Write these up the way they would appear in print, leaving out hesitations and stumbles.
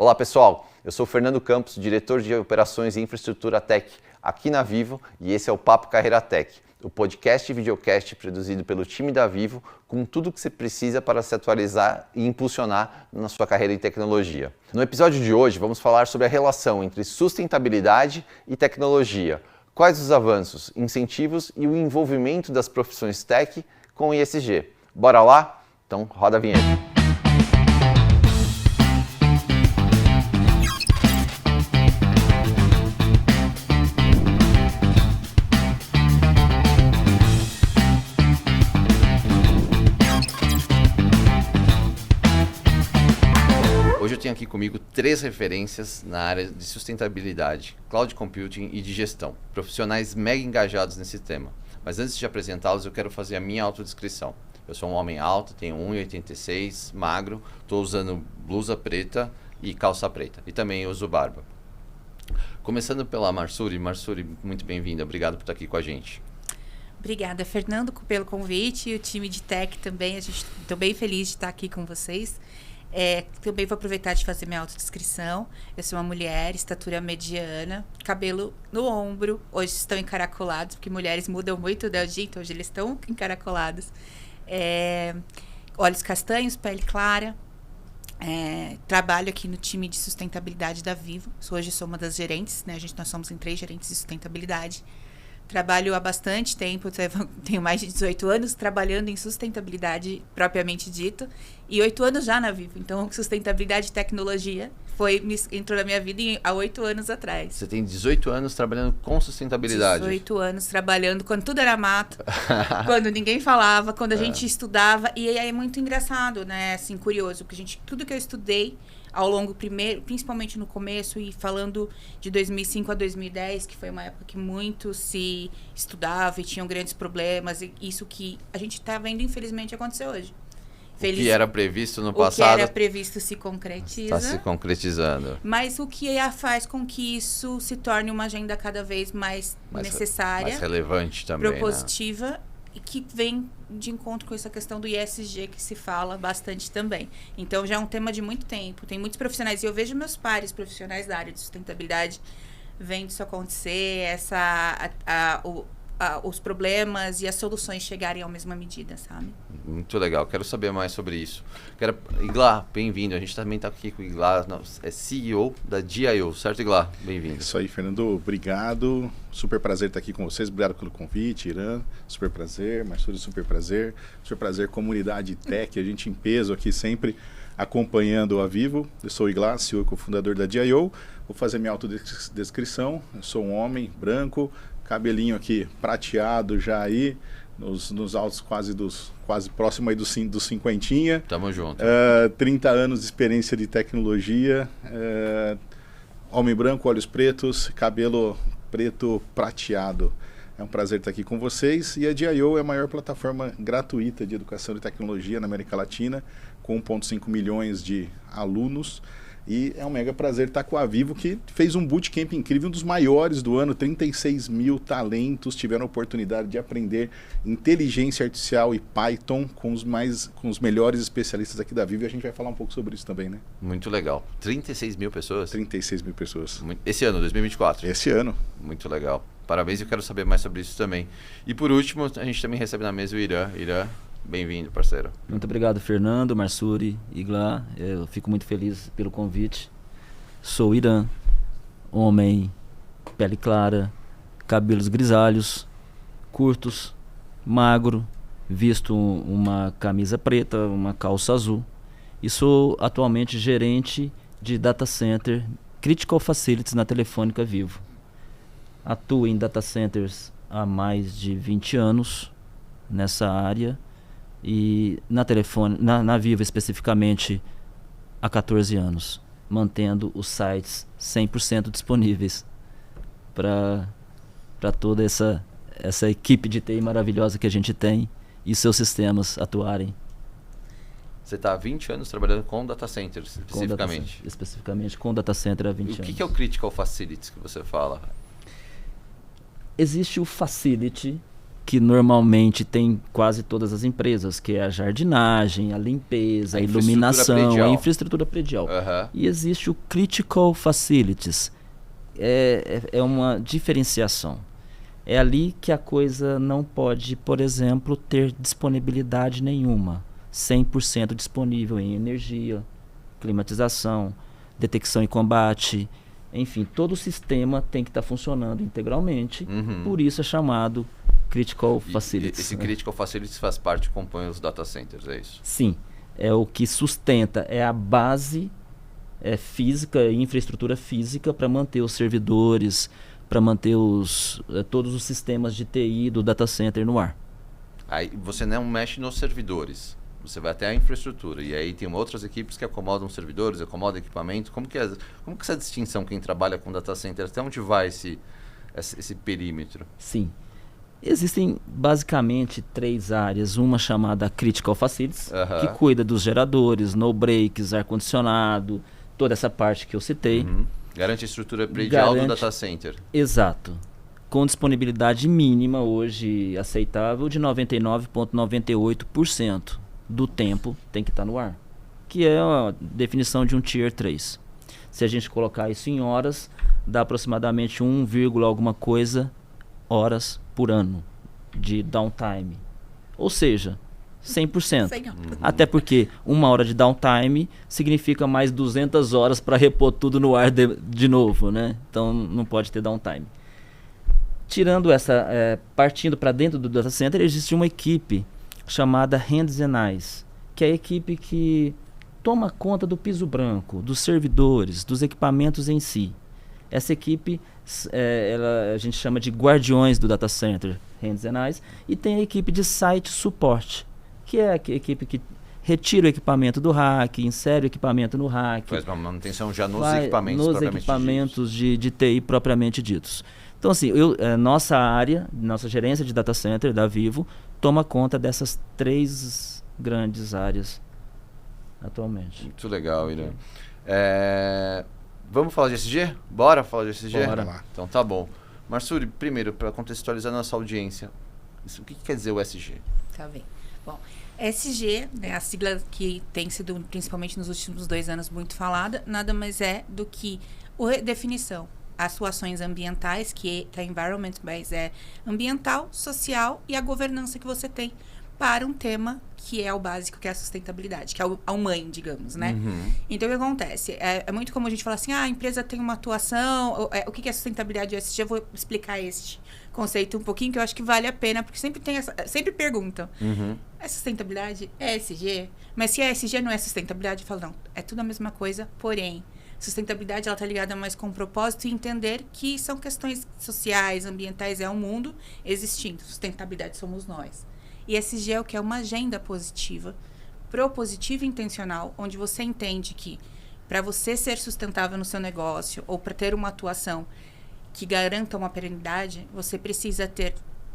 Olá pessoal, eu sou Fernando Campos, diretor de Operações e Infraestrutura Tech aqui na Vivo e esse é o Papo Carreira Tech, o podcast e videocast produzido pelo time da Vivo com tudo o que você precisa para se atualizar e impulsionar na sua carreira em tecnologia. No episódio de hoje vamos falar sobre a relação entre sustentabilidade e tecnologia, quais os avanços, incentivos e o envolvimento das profissões tech com o ESG. Bora lá? Então roda a vinheta. Hoje eu tenho aqui comigo 3 referências na área de sustentabilidade, cloud computing e de gestão, profissionais mega engajados nesse tema. Mas antes de apresentá-los, eu quero fazer a minha autodescrição. Eu sou um homem alto, tenho 1,86, magro, estou usando blusa preta e calça preta. E também uso barba. Começando pela Marsuri. Marsuri, muito bem-vinda. Obrigado por estar aqui com a gente. Obrigada, Fernando, pelo convite. E o time de Tech também. Estou bem feliz de estar aqui com vocês. Também vou aproveitar de fazer minha autodescrição. Eu sou uma mulher, estatura mediana, cabelo no ombro. Hoje estão encaracolados, porque mulheres mudam muito, né, então hoje eles estão encaracolados. Olhos castanhos, pele clara. Trabalho aqui no time de sustentabilidade da Vivo. Hoje sou uma das gerentes, né? Nós somos em 3 gerentes de sustentabilidade. Trabalho há bastante tempo, tenho mais de 18 anos trabalhando em sustentabilidade propriamente dito e 8 anos já na Vivo. Então, sustentabilidade e tecnologia entrou na minha vida há 8 anos atrás. Você tem 18 anos trabalhando com sustentabilidade. 18 anos trabalhando quando tudo era mato, quando ninguém falava, quando a gente estudava. E aí é muito engraçado, né? Assim, curioso, porque tudo que eu estudei ao longo, principalmente no começo, e falando de 2005 a 2010, que foi uma época que muito se estudava e tinham grandes problemas, e isso que a gente está vendo, infelizmente, acontecer hoje. O que era previsto no passado... O que era previsto se concretiza. Está se concretizando. Mas o que faz com que isso se torne uma agenda cada vez mais necessária. Mais relevante também, propositiva, né? E que vem de encontro com essa questão do ESG que se fala bastante também. Então, já é um tema de muito tempo. Tem muitos profissionais, e eu vejo meus pares profissionais da área de sustentabilidade vendo isso acontecer, os problemas e as soluções chegarem à mesma medida, sabe? Muito legal. Quero saber mais sobre isso. Iglá, bem-vindo. A gente também está aqui com o Iglá, é CEO da DIO, certo, Iglá? Bem-vindo. Isso aí, Fernando. Obrigado. Super prazer estar aqui com vocês. Obrigado pelo convite, Irã. Super prazer. Marsuri, super prazer. Super prazer, comunidade tech. A gente em peso aqui sempre acompanhando a Vivo. Eu sou o Iglá, CEO e cofundador da DIO. Vou fazer minha autodescrição. Eu sou um homem branco, cabelinho aqui prateado já aí, nos altos quase próximo aí dos cinquentinha. Tamo junto. 30 anos de experiência de tecnologia, homem branco, olhos pretos, cabelo preto prateado. É um prazer estar aqui com vocês. E a DIO é a maior plataforma gratuita de educação e tecnologia na América Latina, com 1,5 milhões de alunos. E é um mega prazer estar com a Vivo, que fez um bootcamp incrível, um dos maiores do ano. 36 mil talentos tiveram a oportunidade de aprender inteligência artificial e Python com os melhores especialistas aqui da Vivo. E a gente vai falar um pouco sobre isso também, né? Muito legal. 36 mil pessoas? 36 mil pessoas. Esse ano, 2024? Esse ano. Muito legal. Parabéns, eu quero saber mais sobre isso também. E por último, a gente também recebe na mesa o Irã. Irã, bem-vindo, parceiro. Muito obrigado, Fernando, Marsuri, Iglá. Eu fico muito feliz pelo convite. Sou Irã, homem, pele clara, cabelos grisalhos, curtos, magro, visto uma camisa preta, uma calça azul. E sou atualmente gerente de data center Critical Facilities na Telefônica Vivo. Atuo em data centers há mais de 20 anos nessa área. E na Vivo especificamente há 14 anos, mantendo os sites 100% disponíveis para toda essa equipe de TI maravilhosa que a gente tem e seus sistemas atuarem. Você está há 20 anos trabalhando com data centers, especificamente? Especificamente com data center há 20 anos. O que é o Critical Facilities que você fala? Existe o Facility, que normalmente tem quase todas as empresas, que é a jardinagem, a limpeza, a iluminação, a infraestrutura predial. E existe o Critical Facilities. É uma diferenciação. É ali que a coisa não pode, por exemplo, ter disponibilidade nenhuma. 100% disponível em energia, climatização, detecção e combate. Enfim, todo o sistema tem que estar funcionando integralmente. Por isso é chamado Critical Facilities. Esse Critical Facilities faz parte, compõe os data centers, é isso? Sim. É o que sustenta, é a base física, infraestrutura física para manter os servidores, para manter todos os sistemas de TI do data center no ar. Aí você não mexe nos servidores, você vai até a infraestrutura, e aí tem outras equipes que acomodam servidores, acomodam equipamento. Como que essa distinção, quem trabalha com data center, até onde vai esse perímetro? Sim. Existem basicamente 3 áreas, uma chamada Critical Facilities, que cuida dos geradores, no breaks, ar-condicionado, toda essa parte que eu citei. Garante a estrutura predial do data center. Exato. Com disponibilidade mínima hoje aceitável de 99,98% do tempo tem que estar no ar. Que é a definição de um Tier 3. Se a gente colocar isso em horas, dá aproximadamente 1, alguma coisa horas por ano de downtime. Ou seja, 100%. Até porque 1 hora de downtime significa mais 200 horas para repor tudo no ar de novo, né? Então não pode ter downtime. Tirando partindo para dentro do data center, existe uma equipe chamada Hands and Eyes, que é a equipe que toma conta do piso branco, dos servidores, dos equipamentos em si. Essa equipe a gente chama de guardiões do data center, Hands and Eyes, e tem a equipe de site suporte, que é a equipe que retira o equipamento do rack, insere o equipamento no rack. Faz uma manutenção já nos equipamentos propriamente equipamentos de TI propriamente ditos. Então, assim, nossa área, nossa gerência de data center da Vivo, toma conta dessas 3 grandes áreas atualmente. Muito legal, Irã. Vamos falar de SG? Bora falar de SG? Bora. Então tá bom. Marsuri, primeiro, para contextualizar nossa audiência, o que quer dizer o SG? Tá bem. Bom, SG, né, a sigla que tem sido, principalmente nos últimos 2 anos, muito falada, nada mais é do que definição. As suas ações ambientais, que é environment, mas é ambiental, social e a governança que você tem para um tema que é o básico, que é a sustentabilidade, que é a mãe, digamos, né? Então, o que acontece? É muito como a gente falar assim, a empresa tem uma atuação, o que é sustentabilidade ESG? Eu vou explicar este conceito um pouquinho, que eu acho que vale a pena, porque sempre perguntam, é sustentabilidade? É ESG? Mas se é ESG, não é sustentabilidade? Eu falo, não, é tudo a mesma coisa, porém, sustentabilidade, ela está ligada mais com o propósito e entender que são questões sociais, ambientais, é o mundo existindo. Sustentabilidade somos nós. E ESG é o que é uma agenda positiva, propositiva e intencional, onde você entende que para você ser sustentável no seu negócio ou para ter uma atuação que garanta uma perenidade, você precisa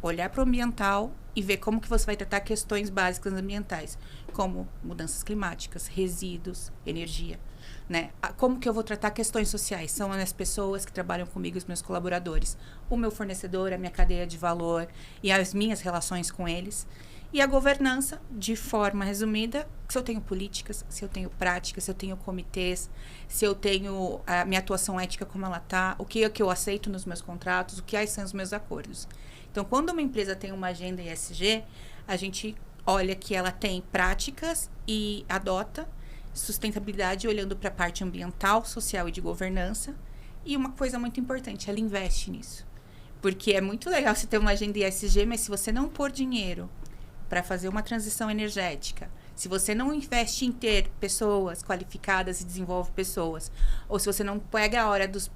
olhar para o ambiental e ver como que você vai tratar questões básicas ambientais, como mudanças climáticas, resíduos, energia. Né? Como que eu vou tratar questões sociais? São as pessoas que trabalham comigo, os meus colaboradores, o meu fornecedor, a minha cadeia de valor e as minhas relações com eles. E a governança, de forma resumida, se eu tenho políticas, se eu tenho práticas, se eu tenho comitês, se eu tenho a minha atuação ética como ela está, o que eu aceito nos meus contratos, o que são os meus acordos. Então, quando uma empresa tem uma agenda ESG, a gente olha que ela tem práticas e adota sustentabilidade olhando para a parte ambiental, social e de governança. E uma coisa muito importante, ela investe nisso. Porque é muito legal você ter uma agenda ESG, mas se você não pôr dinheiro para fazer uma transição energética, se você não investe em ter pessoas qualificadas e desenvolve pessoas, ou se você não pega a hora dos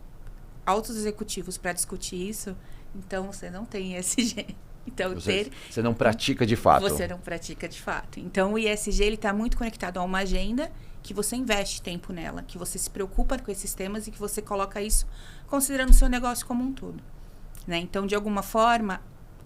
altos executivos para discutir isso, então você não tem ESG. Então, você não pratica de fato. Você não pratica de fato. Então, o ESG está muito conectado a uma agenda que você investe tempo nela, que você se preocupa com esses temas e que você coloca isso considerando o seu negócio como um todo. Né? Então, de alguma forma,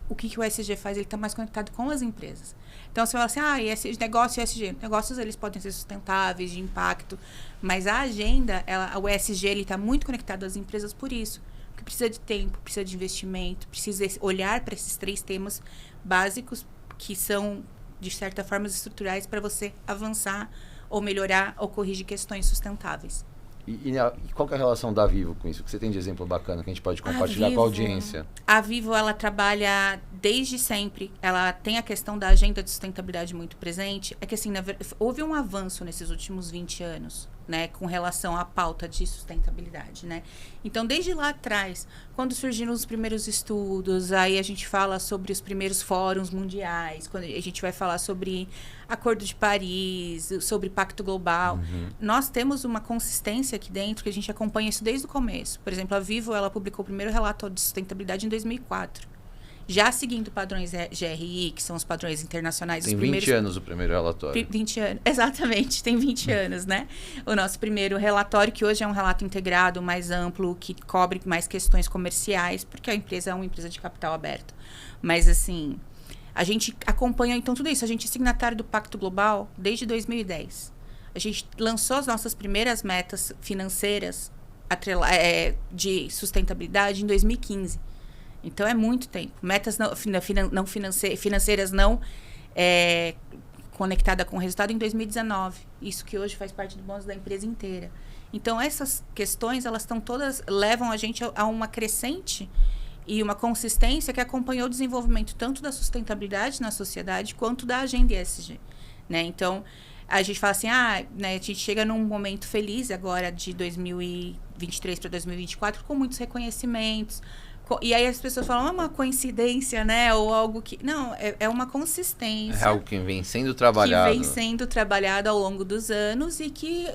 o que o ESG faz? Ele está mais conectado com as empresas. Então, você fala assim, ESG, negócio e ESG. Negócios, eles podem ser sustentáveis, de impacto, mas a agenda, o ESG, ele está muito conectado às empresas por isso. Porque precisa de tempo, precisa de investimento, precisa olhar para esses 3 temas básicos que são, de certa forma, estruturais para você avançar ou melhorar ou corrigir questões sustentáveis. E qual que é a relação da Vivo com isso? O que você tem de exemplo bacana que a gente pode compartilhar com a audiência? A Vivo, ela trabalha desde sempre. Ela tem a questão da agenda de sustentabilidade muito presente. É que, assim, houve um avanço nesses últimos 20 anos, né, com relação à pauta de sustentabilidade, né? Então, desde lá atrás, quando surgiram os primeiros estudos, aí a gente fala sobre os primeiros fóruns mundiais, quando a gente vai falar sobre Acordo de Paris, sobre Pacto Global, nós temos uma consistência aqui dentro que a gente acompanha isso desde o começo. Por exemplo, a Vivo, ela publicou o primeiro relatório de sustentabilidade em 2004. Já seguindo padrões GRI, que são os padrões internacionais. Tem 20 anos o primeiro relatório. 20 anos, exatamente, tem 20 anos, né? O nosso primeiro relatório, que hoje é um relato integrado, mais amplo, que cobre mais questões comerciais, porque a empresa é uma empresa de capital aberto. Mas, assim, a gente acompanha, então, tudo isso. A gente é signatário do Pacto Global desde 2010. A gente lançou as nossas primeiras metas financeiras de sustentabilidade em 2015. Então, é muito tempo. Metas não financeiras não conectadas com o resultado em 2019. Isso que hoje faz parte do bônus da empresa inteira. Então, essas questões, elas estão todas, levam a gente a uma crescente e uma consistência que acompanhou o desenvolvimento tanto da sustentabilidade na sociedade quanto da agenda ESG, né? Então, a gente fala assim, né, a gente chega num momento feliz agora de 2023 para 2024 com muitos reconhecimentos. E aí as pessoas falam, é uma coincidência, né? Ou algo que... Não, é uma consistência. É algo que vem sendo trabalhado. Que vem sendo trabalhado ao longo dos anos e que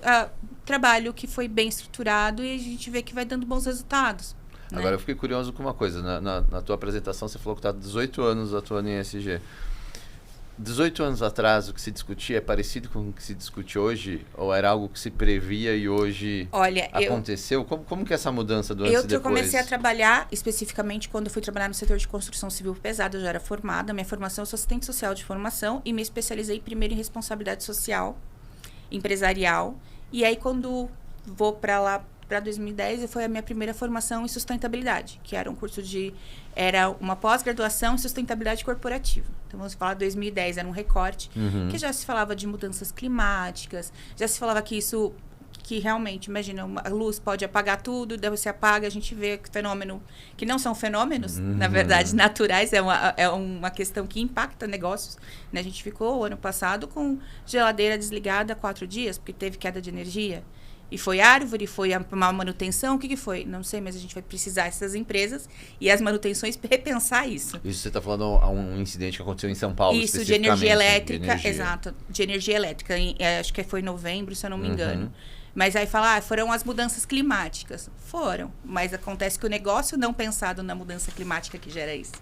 trabalho que foi bem estruturado e a gente vê que vai dando bons resultados. Né? Agora eu fiquei curioso com uma coisa. Na tua apresentação você falou que está há 18 anos atuando em ESG. 18 anos atrás, o que se discutia é parecido com o que se discute hoje? Ou era algo que se previa e hoje aconteceu? Como que é essa mudança do antes e depois? Eu comecei a trabalhar, especificamente, quando eu fui trabalhar no setor de construção civil pesada, eu já era formada. Minha formação, eu sou assistente social de formação e me especializei primeiro em responsabilidade social, empresarial. E aí, quando vou para lá, para 2010, foi a minha primeira formação em sustentabilidade, que era um curso era uma pós-graduação em sustentabilidade corporativa. Então, vamos falar, 2010 era um recorte, que já se falava de mudanças climáticas, já se falava que isso, que realmente, imagina, a luz pode apagar tudo, daí você apaga, a gente vê fenômeno, que não são fenômenos, na verdade, naturais, é uma questão que impacta negócios. Né? A gente ficou, ano passado, com geladeira desligada 4 dias, porque teve queda de energia. E foi árvore, foi uma manutenção, o que foi? Não sei, mas a gente vai precisar dessas empresas e as manutenções repensar isso. Isso você está falando a um incidente que aconteceu em São Paulo, isso, de energia elétrica, exato, de energia elétrica, acho que foi em novembro, se eu não me engano. Mas aí fala, foram as mudanças climáticas. Foram, mas acontece que o negócio não pensado na mudança climática que gera isso.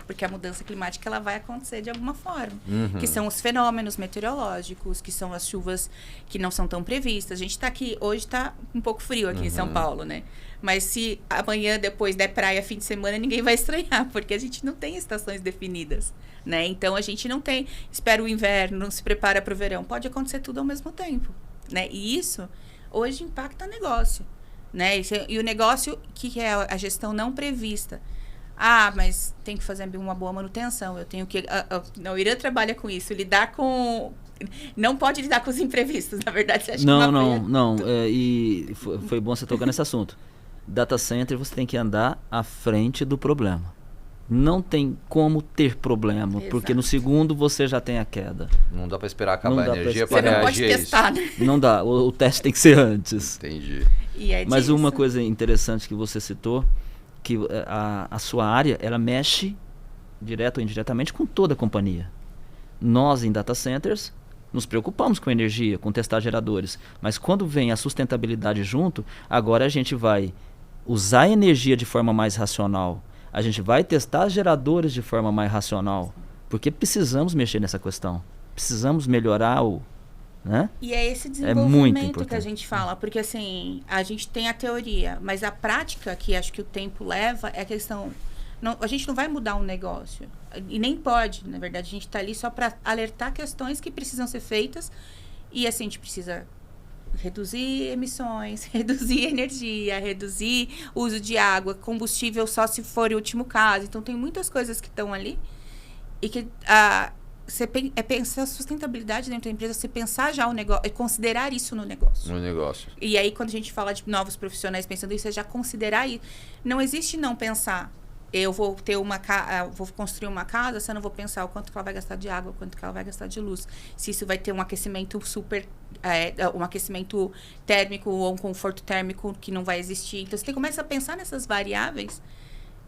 Porque a mudança climática ela vai acontecer de alguma forma. Que são os fenômenos meteorológicos, que são as chuvas que não são tão previstas. A gente está aqui, hoje está um pouco frio aqui em São Paulo, né? Mas se amanhã, depois der praia, fim de semana, ninguém vai estranhar, porque a gente não tem estações definidas, né? Então, a gente não tem, espera o inverno, não se prepara para o verão. Pode acontecer tudo ao mesmo tempo, né? E isso, hoje, impacta o negócio, né? E o negócio, que é a gestão não prevista. Mas tem que fazer uma boa manutenção. Eu tenho que... o Irã trabalha com isso. Lidar com... Não pode lidar com os imprevistos, na verdade. Você acha Não. E foi bom você tocar nesse assunto. Data center, você tem que andar à frente do problema. Não tem como ter problema, Exato. Porque no segundo você já tem a queda. Não dá para esperar acabar a energia para reagir. Você não pode testar, isso. Né? Não dá. O teste tem que ser antes. Entendi. Mas uma coisa interessante que você citou, que a sua área, ela mexe direto ou indiretamente com toda a companhia. Nós, em data centers, nos preocupamos com energia, com testar geradores. Mas quando vem a sustentabilidade junto, agora a gente vai usar a energia de forma mais racional. A gente vai testar geradores de forma mais racional. Porque precisamos mexer nessa questão. Precisamos melhorar né? E é esse desenvolvimento que a gente fala, porque assim, a gente tem a teoria, mas a prática, que acho que o tempo leva, é a questão... a gente não vai mudar um negócio, e nem pode, na verdade, a gente está ali só para alertar questões que precisam ser feitas, e assim, a gente precisa reduzir emissões, reduzir energia, reduzir uso de água, combustível só se for o último caso. Então, tem muitas coisas que estão ali e que você pensar sustentabilidade dentro da empresa, você pensar já o negócio, e considerar isso no negócio. No negócio. E aí, quando a gente fala de novos profissionais pensando isso, é já considerar isso. Não existe não pensar. Eu vou ter vou construir uma casa, se eu não vou pensar o quanto que ela vai gastar de água, o quanto que ela vai gastar de luz. Se isso vai ter um aquecimento um aquecimento térmico ou um conforto térmico que não vai existir. Então, você começa a pensar nessas variáveis.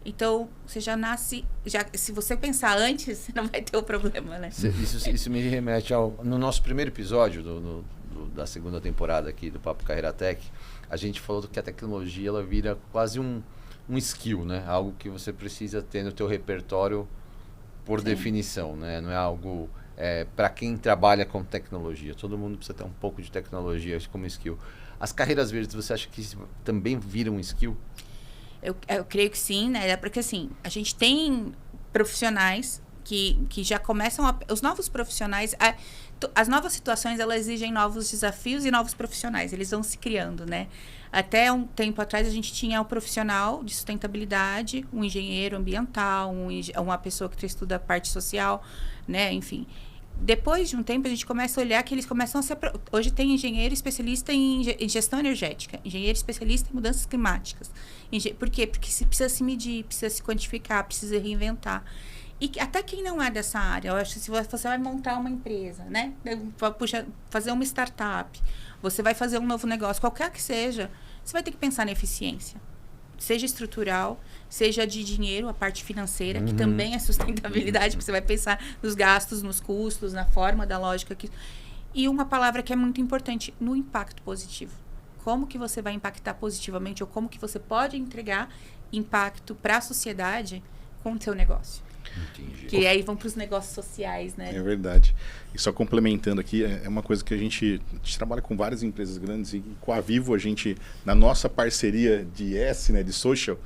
Então, você já nasce... se você pensar antes, você não vai ter o problema, né? Isso me remete no nosso primeiro episódio da segunda temporada aqui do Papo Carreira Tech. A gente falou que a tecnologia ela vira quase um skill, né? Algo que você precisa ter no teu repertório por definição, né? Não é algo para quem trabalha com tecnologia. Todo mundo precisa ter um pouco de tecnologia como skill. As carreiras verdes, você acha que isso também viram um skill? Eu creio que sim, né? Porque assim, a gente tem profissionais que já começam os novos profissionais, as novas situações, elas exigem novos desafios e novos profissionais, eles vão se criando, né? Até um tempo atrás, a gente tinha o profissional de sustentabilidade, um engenheiro ambiental, uma pessoa que estuda a parte social, né? Enfim. Depois de um tempo, a gente começa a olhar que eles começam a ser... Hoje tem engenheiro especialista em gestão energética, engenheiro especialista em mudanças climáticas. Por quê? Porque se precisa se medir, precisa se quantificar, precisa reinventar. E até quem não é dessa área, eu acho que se você vai montar uma empresa, né? Fazer uma startup, você vai fazer um novo negócio, qualquer que seja, você vai ter que pensar na eficiência. Seja estrutural, seja de dinheiro, a parte financeira, que também é sustentabilidade, porque você vai pensar nos gastos, nos custos, na forma da lógica. E uma palavra que é muito importante, no impacto positivo. Como que você vai impactar positivamente ou como que você pode entregar impacto para a sociedade com o seu negócio. Entendi. Que aí vão para os negócios sociais, né? É verdade. E só complementando aqui, é uma coisa que a gente trabalha com várias empresas grandes e com a Vivo, a gente, na nossa parceria de né, de social,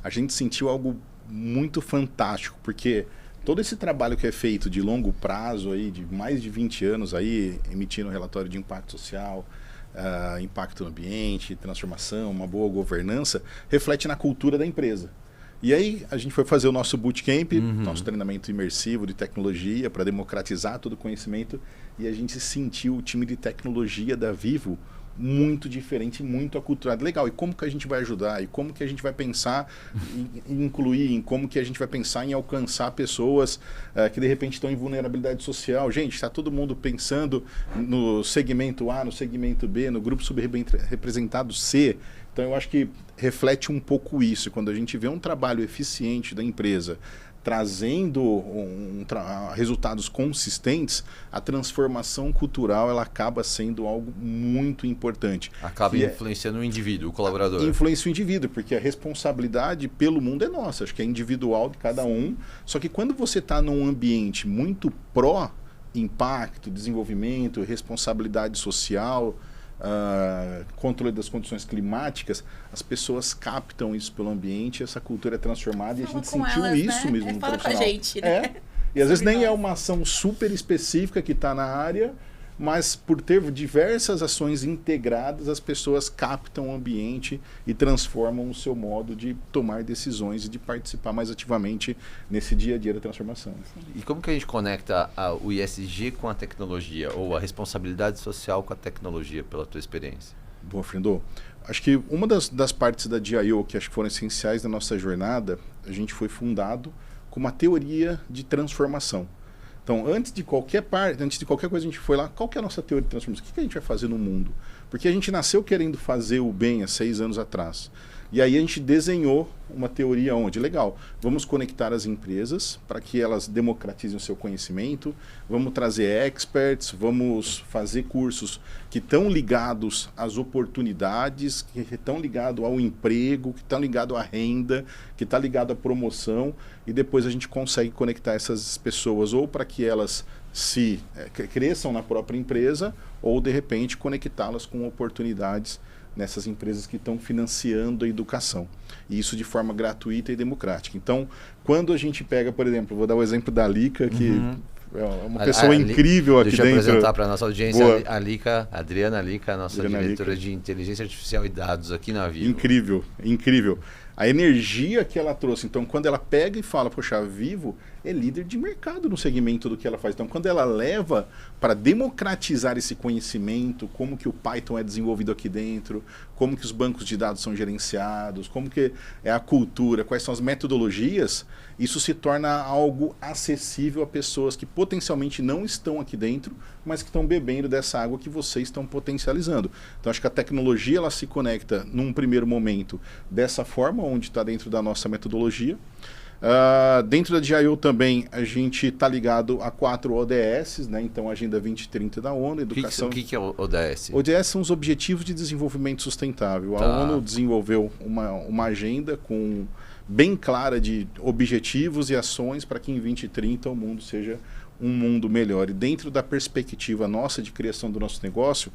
a gente sentiu algo muito fantástico, porque todo esse trabalho que é feito de longo prazo, aí, de mais de 20 anos, aí, emitindo um relatório de impacto social, impacto no ambiente, transformação, uma boa governança, reflete na cultura da empresa. E aí a gente foi fazer o nosso bootcamp, nosso treinamento imersivo de tecnologia para democratizar todo o conhecimento, e a gente sentiu o time de tecnologia da Vivo muito diferente, muito aculturado. Legal, e como que a gente vai ajudar? E como que a gente vai pensar em incluir? Em como que a gente vai pensar em alcançar pessoas que de repente estão em vulnerabilidade social? Gente, está todo mundo pensando no segmento A, no segmento B, no grupo subrepresentado C. Então eu acho que reflete um pouco isso. Quando a gente vê um trabalho eficiente da empresa trazendo resultados consistentes, a transformação cultural ela acaba sendo algo muito importante. Acaba influenciando o indivíduo, o colaborador. Influencia o indivíduo, porque a responsabilidade pelo mundo é nossa, acho que é individual de cada um. Só que quando você está num ambiente muito pró-impacto, desenvolvimento, responsabilidade social, controle das condições climáticas, as pessoas captam isso pelo ambiente, essa cultura é transformada. Fala, e a gente sentiu elas, isso, né? Mesmo no fala profissional. Com a gente, né? E às vezes nem é uma ação super específica que está na área, mas por ter diversas ações integradas, as pessoas captam o ambiente e transformam o seu modo de tomar decisões e de participar mais ativamente nesse dia a dia da transformação. E como que a gente conecta o ISG com a tecnologia, ou a responsabilidade social com a tecnologia, pela tua experiência? Boa, Frindô. Acho que uma das partes da DIO que acho que foram essenciais na nossa jornada, a gente foi fundado com uma teoria de transformação. Então, antes de qualquer coisa, a gente foi lá, qual que é a nossa teoria de transformação? O que a gente vai fazer no mundo? Porque a gente nasceu querendo fazer o bem há 6 anos atrás. E aí a gente desenhou uma teoria onde, legal, vamos conectar as empresas para que elas democratizem o seu conhecimento, vamos trazer experts, vamos fazer cursos que estão ligados às oportunidades, que estão ligados ao emprego, que estão ligados à renda, que está ligado à promoção, e depois a gente consegue conectar essas pessoas ou para que elas se cresçam na própria empresa ou, de repente, conectá-las com oportunidades nessas empresas que estão financiando a educação. E isso de forma gratuita e democrática. Então, quando a gente pega, por exemplo, vou dar o exemplo da Lica, que é uma pessoa incrível aqui dentro. dentro. Deixa eu apresentar para a nossa audiência a Adriana Lica, nossa Adriana diretora Lica. de Inteligência Artificial e Dados aqui na Vivo. Incrível, incrível. A energia que ela trouxe. Então, quando ela pega e fala, poxa, a Vivo é líder de mercado no segmento do que ela faz. Então, quando ela leva para democratizar esse conhecimento, como que o Python é desenvolvido aqui dentro, como que os bancos de dados são gerenciados, como que é a cultura, quais são as metodologias, isso se torna algo acessível a pessoas que potencialmente não estão aqui dentro, mas que estão bebendo dessa água que vocês estão potencializando. Então, acho que a tecnologia ela se conecta num primeiro momento dessa forma, onde está dentro da nossa metodologia. Dentro da DIO também a gente está ligado a 4 ODS, né? Então a Agenda 2030 da ONU, educação... O que é o ODS? ODS são os Objetivos de Desenvolvimento Sustentável. Tá. A ONU desenvolveu uma agenda bem clara de objetivos e ações para que em 2030 o mundo seja um mundo melhor. E dentro da perspectiva nossa de criação do nosso negócio,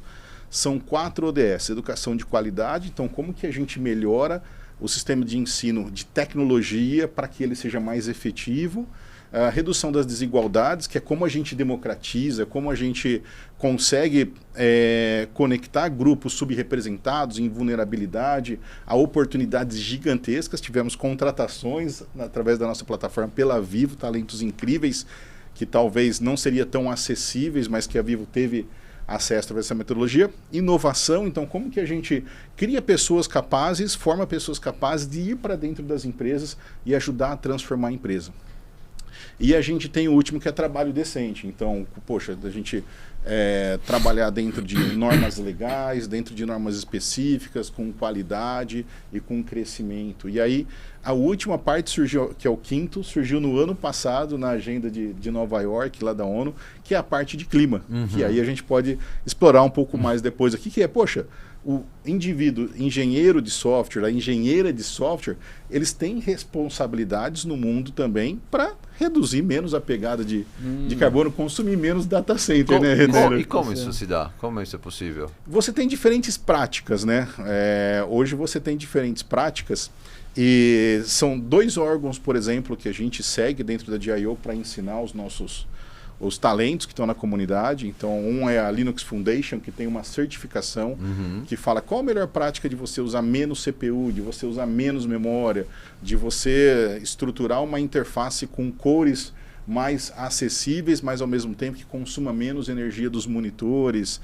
são 4 ODS. Educação de qualidade, então como que a gente melhora o sistema de ensino de tecnologia para que ele seja mais efetivo, a redução das desigualdades, que é como a gente democratiza, como a gente consegue conectar grupos subrepresentados em vulnerabilidade a oportunidades gigantescas. Tivemos contratações através da nossa plataforma pela Vivo, talentos incríveis que talvez não seriam tão acessíveis, mas que a Vivo teve acesso através dessa metodologia. Inovação, então como que a gente cria pessoas capazes, forma pessoas capazes de ir para dentro das empresas e ajudar a transformar a empresa. E a gente tem o último que é trabalho decente. Então, poxa, a gente trabalhar dentro de normas legais, dentro de normas específicas, com qualidade e com crescimento. E aí, a última parte surgiu, que é o quinto, surgiu no ano passado na agenda de Nova York, lá da ONU, que é a parte de clima. Uhum. Que aí a gente pode explorar um pouco mais depois aqui, que é, poxa, o indivíduo, engenheiro de software, a engenheira de software, eles têm responsabilidades no mundo também para reduzir menos a pegada de carbono, consumir menos data center, né, Renan? E como isso se dá? Como isso é possível? Você tem diferentes práticas, né? Hoje você tem diferentes práticas e são 2 órgãos, por exemplo, que a gente segue dentro da DIO para ensinar os talentos que estão na comunidade. Então, um é a Linux Foundation, que tem uma certificação que fala qual a melhor prática de você usar menos CPU, de você usar menos memória, de você estruturar uma interface com cores mais acessíveis, mas ao mesmo tempo que consuma menos energia dos monitores,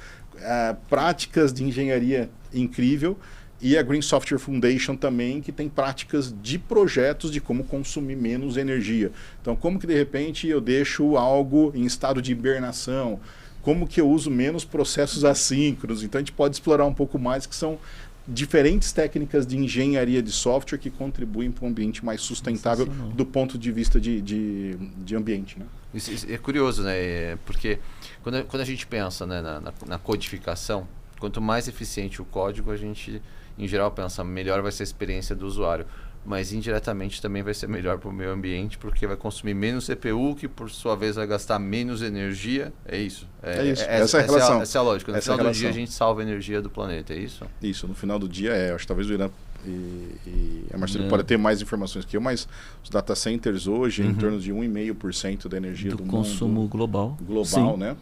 práticas de engenharia incrível. E a Green Software Foundation também, que tem práticas de projetos de como consumir menos energia. Então, como que de repente eu deixo algo em estado de hibernação? Como que eu uso menos processos assíncronos? Então, a gente pode explorar um pouco mais, que são diferentes técnicas de engenharia de software que contribuem para um ambiente mais sustentável do ponto de vista de ambiente, né? Isso é curioso, né? Porque quando a gente pensa, né, na codificação, quanto mais eficiente o código, a gente, em geral, pensa melhor vai ser a experiência do usuário. Mas indiretamente também vai ser melhor para o meio ambiente, porque vai consumir menos CPU, que por sua vez vai gastar menos energia. É isso. Essa é a relação. Essa é a lógica. No Essa final do dia a gente salva a energia do planeta, é isso? Isso, no final do dia acho que talvez o Irã e a Marcelo pode ter mais informações que eu, mas os data centers hoje em torno de 1,5% da energia do consumo mundo global. Global, Sim. né?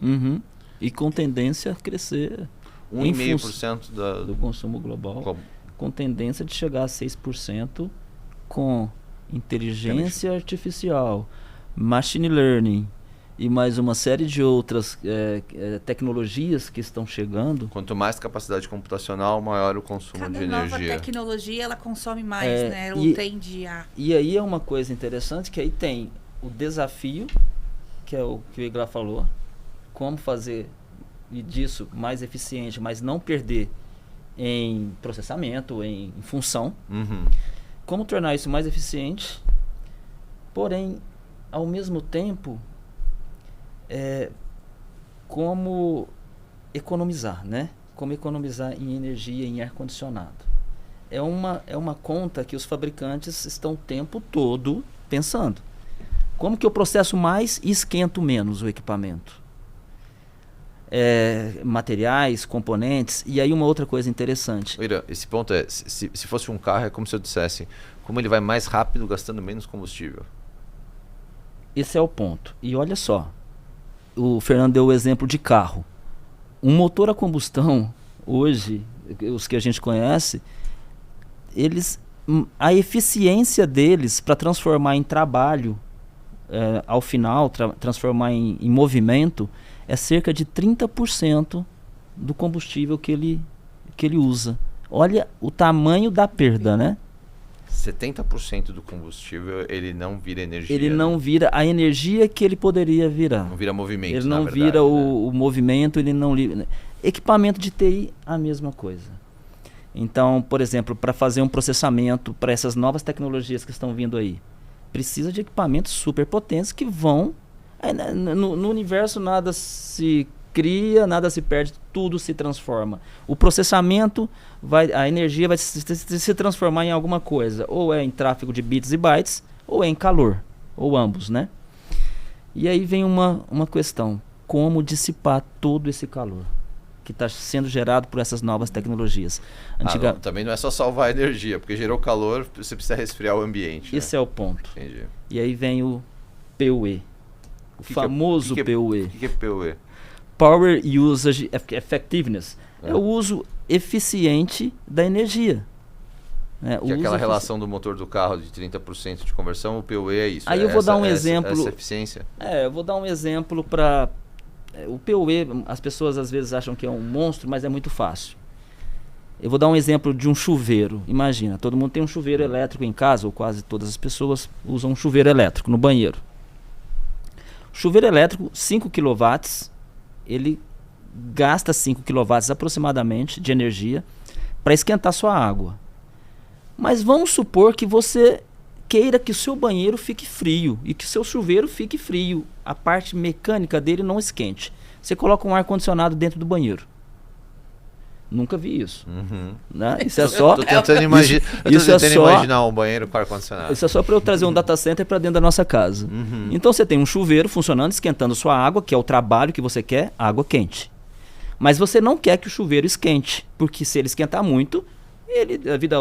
E com tendência a crescer 1,5% do consumo global, com tendência de chegar a 6% com inteligência artificial, machine learning e mais uma série de outras tecnologias que estão chegando. Quanto mais capacidade computacional, maior o consumo de energia. Cada nova tecnologia, ela consome mais, né? Ela tende a... E aí é uma coisa interessante, que aí tem o desafio, que é o que o Iglar falou, como fazer disso mais eficiente, mas não perder em processamento, em função. Como tornar isso mais eficiente, porém, ao mesmo tempo, como economizar, né? Como economizar em energia, em ar-condicionado. É uma conta que os fabricantes estão o tempo todo pensando. Como que eu processo mais e esquento menos o equipamento? Materiais, componentes. E aí uma outra coisa interessante. Ira, esse ponto se fosse um carro, é como se eu dissesse como ele vai mais rápido gastando menos combustível. Esse é o ponto. E olha só, o Fernando deu o exemplo de carro. Um motor a combustão, hoje, os que a gente conhece, a eficiência deles para transformar em trabalho, ao final, transformar em movimento, é cerca de 30% do combustível que ele usa. Olha o tamanho da perda, né? 70% do combustível ele não vira energia. Ele não vira a energia que ele poderia virar. Não vira movimento, ele não verdade, vira né? o movimento, ele não... Equipamento de TI, a mesma coisa. Então, por exemplo, para fazer um processamento para essas novas tecnologias que estão vindo aí, precisa de equipamentos super potentes que vão... No universo nada se cria, nada se perde, tudo se transforma. O processamento, a energia vai se transformar em alguma coisa. Ou é em tráfego de bits e bytes, ou é em calor. Ou ambos, né? E aí vem uma questão. Como dissipar todo esse calor que está sendo gerado por essas novas tecnologias? Não, também não é só salvar a energia, porque gerou calor, você precisa resfriar o ambiente. Esse é o ponto. Entendi. E aí vem o PUE. O famoso PUE. O que é PUE? Power Usage Effectiveness. É o uso eficiente da energia. Que é aquela relação do motor do carro de 30% de conversão, o PUE é isso. Aí eu vou dar um exemplo. Essa eficiência. Eu vou dar um exemplo para... O PUE, as pessoas às vezes acham que é um monstro, mas é muito fácil. Eu vou dar um exemplo de um chuveiro. Imagina, todo mundo tem um chuveiro elétrico em casa, ou quase todas as pessoas usam um chuveiro elétrico no banheiro. Chuveiro elétrico, 5 kW, ele gasta 5 kW aproximadamente de energia para esquentar sua água. Mas vamos supor que você queira que o seu banheiro fique frio e que o seu chuveiro fique frio. A parte mecânica dele não esquente. Você coloca um ar-condicionado dentro do banheiro. Nunca vi isso. Né? Isso é só... Estou tentando imaginar um banheiro com ar-condicionado. Isso é só para eu trazer um data center para dentro da nossa casa. Então você tem um chuveiro funcionando, esquentando sua água, que é o trabalho que você quer, água quente. Mas você não quer que o chuveiro esquente, porque se ele esquentar muito, a vida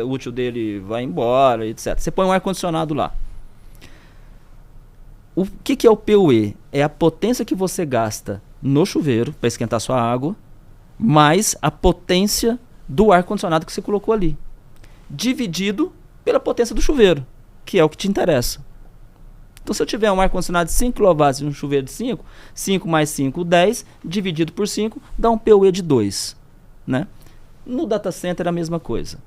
útil dele vai embora, etc. Você põe um ar-condicionado lá. O que é o PUE? É a potência que você gasta no chuveiro para esquentar sua água, mais a potência do ar-condicionado que você colocou ali, dividido pela potência do chuveiro, que é o que te interessa. Então, se eu tiver um ar-condicionado de 5 kW e um chuveiro de 5, 5 mais 5, 10, dividido por 5, dá um PUE de 2. Né? No data center é a mesma coisa,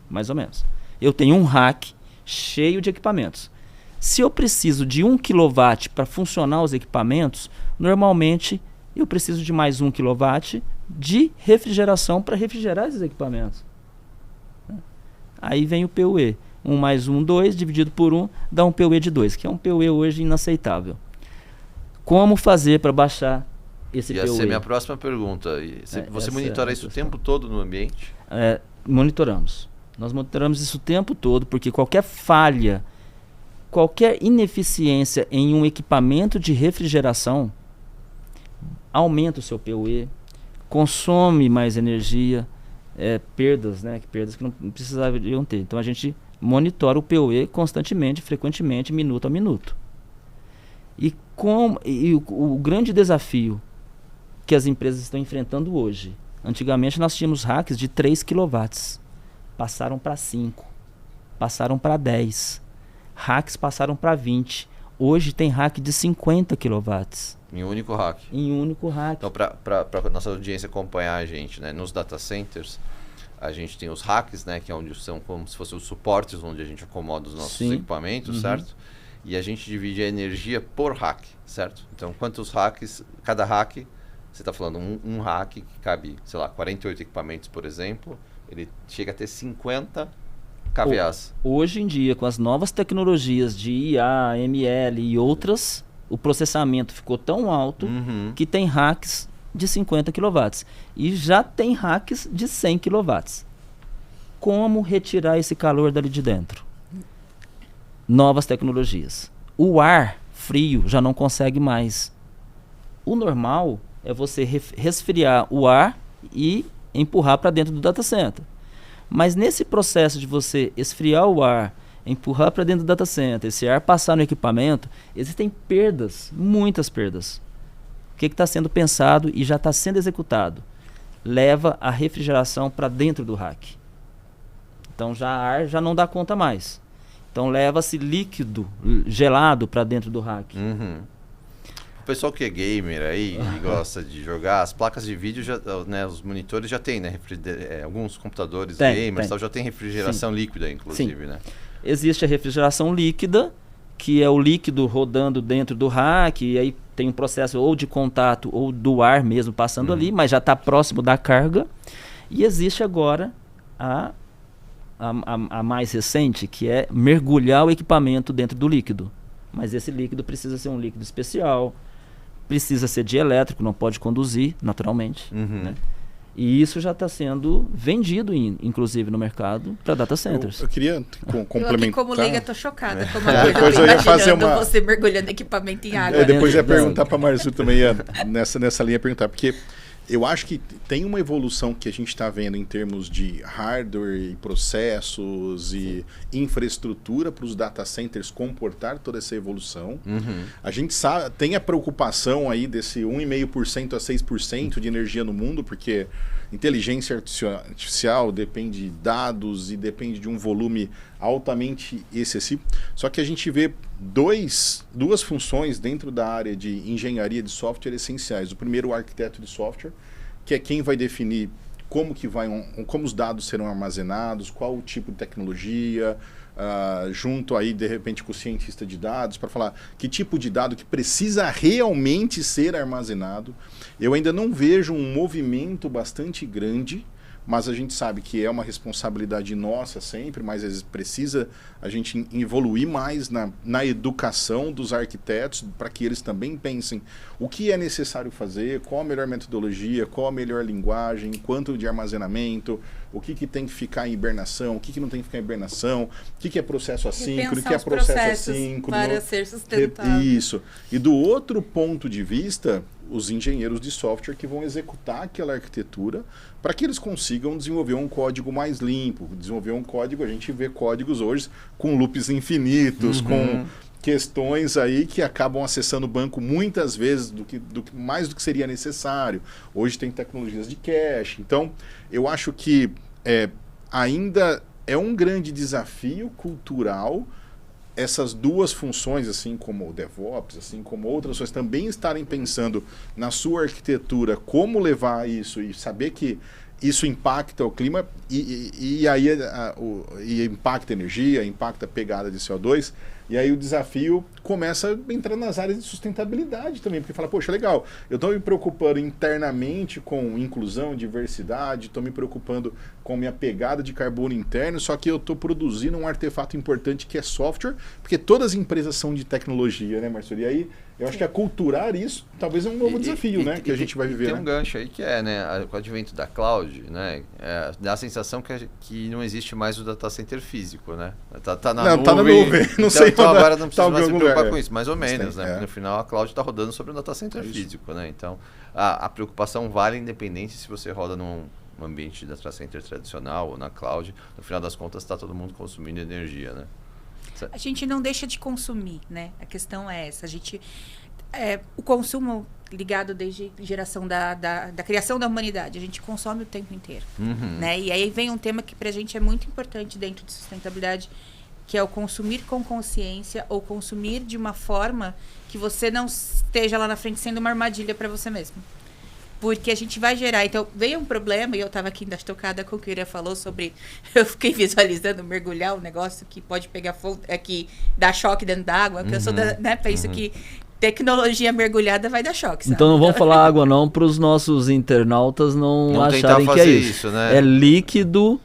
mais ou menos. Eu tenho um rack cheio de equipamentos. Se eu preciso de 1 kW para funcionar os equipamentos, normalmente eu preciso de mais 1 kW de refrigeração para refrigerar esses equipamentos. Aí vem o PUE. 1 mais 1, 2, dividido por 1, dá um PUE de 2, que é um PUE hoje inaceitável. Como fazer para baixar esse PUE? Ia ser minha próxima pergunta. Você monitora isso o tempo todo no ambiente? Monitoramos. Nós monitoramos isso o tempo todo, porque qualquer falha, qualquer ineficiência em um equipamento de refrigeração aumenta o seu PUE, consome mais energia, perdas, né? Perdas que não precisariam ter. Então a gente monitora o PUE constantemente, frequentemente, minuto a minuto. E o grande desafio que as empresas estão enfrentando hoje, antigamente nós tínhamos racks de 3 kW, passaram para 5, passaram para 10, racks passaram para 20, hoje tem rack de 50 kW. Em um único rack? Em um único rack. Então, para a nossa audiência acompanhar a gente, né, nos data centers, a gente tem os racks, né, que é onde são como se fossem os suportes onde a gente acomoda os nossos equipamentos, certo? E a gente divide a energia por rack, certo? Então, quantos racks, cada rack, você está falando um rack que cabe, sei lá, 48 equipamentos, por exemplo, ele chega a ter 50 kVAs. Hoje em dia, com as novas tecnologias de IA, ML e outras, o processamento ficou tão alto que tem racks de 50 kW. E já tem racks de 100 kW. Como retirar esse calor dali de dentro? Novas tecnologias. O ar frio já não consegue mais. O normal é você resfriar o ar e empurrar para dentro do data center. Mas nesse processo de você esfriar o ar, empurrar para dentro do data center, esse ar passar no equipamento, existem perdas, muitas perdas. O que está sendo pensado e já está sendo executado? Leva a refrigeração para dentro do rack. Então ar já não dá conta mais. Então leva-se líquido gelado para dentro do rack. O pessoal que é gamer aí e gosta de jogar, as placas de vídeo, os monitores já tem, né? Alguns computadores gamers já tem refrigeração líquida, inclusive, né? Existe a refrigeração líquida, que é o líquido rodando dentro do rack, e aí tem um processo ou de contato ou do ar mesmo passando ali, mas já está próximo da carga. E existe agora a mais recente, que é mergulhar o equipamento dentro do líquido. Mas esse líquido precisa ser um líquido especial, precisa ser dielétrico, não pode conduzir naturalmente. Né? E isso já está sendo vendido, inclusive, no mercado para data centers. Eu queria complementar. Eu aqui, como leiga, estou chocada. Como depois eu ia fazer você mergulhando equipamento em água. Depois eu ia perguntar para a Marzu também, nessa linha, perguntar, porque eu acho que tem uma evolução que a gente está vendo em termos de hardware e processos e infraestrutura para os data centers comportar toda essa evolução. A gente tem a preocupação aí desse 1,5% a 6% de energia no mundo, porque inteligência artificial depende de dados e depende de um volume altamente excessivo. Só que a gente vê duas funções dentro da área de engenharia de software essenciais. O primeiro, o arquiteto de software, que é quem vai definir como os dados serão armazenados, qual o tipo de tecnologia, junto aí, de repente, com o cientista de dados, para falar que tipo de dado que precisa realmente ser armazenado. Eu ainda não vejo um movimento bastante grande, mas a gente sabe que é uma responsabilidade nossa sempre, mas às vezes precisa a gente evoluir mais na educação dos arquitetos, para que eles também pensem o que é necessário fazer, qual a melhor metodologia, qual a melhor linguagem, quanto de armazenamento, o que tem que ficar em hibernação, o que não tem que ficar em hibernação, o que é processo assíncrono, o que é processo assíncrono. Para ser sustentável. Isso. E do outro ponto de vista, os engenheiros de software que vão executar aquela arquitetura para que eles consigam desenvolver um código mais limpo. Desenvolver um código, a gente vê códigos hoje com loops infinitos, com questões aí que acabam acessando o banco muitas vezes mais do que seria necessário. Hoje tem tecnologias de cache. Então, eu acho que ainda é um grande desafio cultural essas duas funções, assim como o DevOps, assim como outras pessoas, também estarem pensando na sua arquitetura, como levar isso e saber que isso impacta o clima e aí impacta a energia, impacta a pegada de CO2. E aí o desafio começa a entrar nas áreas de sustentabilidade também, porque fala, poxa, legal, eu estou me preocupando internamente com inclusão, diversidade, estou me preocupando com minha pegada de carbono interno, só que eu estou produzindo um artefato importante que é software, porque todas as empresas são de tecnologia, né, Marcelo? E aí eu acho que aculturar isso talvez é um novo desafio, né, que a gente vai viver. Tem um gancho aí que com o advento da cloud, né, dá a sensação que não existe mais o data center físico, né? Tá na nuvem. Tá na nuvem, não sei. Então agora não precisa mais se preocupar lugar, com isso, mais ou menos, né? Porque no final a cloud está rodando sobre um data center físico, né? Então a preocupação vale independente se você roda num ambiente de data center tradicional ou na cloud. No final das contas está todo mundo consumindo energia, né? A gente não deixa de consumir, né? A questão é essa. O consumo ligado desde a geração da criação da humanidade, a gente consome o tempo inteiro, né? E aí vem um tema que pra gente é muito importante dentro de sustentabilidade, que é o consumir com consciência ou consumir de uma forma que você não esteja lá na frente sendo uma armadilha para você mesmo. Porque a gente vai gerar. Então, veio um problema, e eu estava aqui ainda tocada com o que o Ira falou sobre... Eu fiquei visualizando mergulhar um negócio que pode pegar fogo, que dá choque dentro da água, que eu sou penso que tecnologia mergulhada vai dar choque, sabe? Então não vamos falar água não, para os nossos internautas não acharem que é isso. Né? É líquido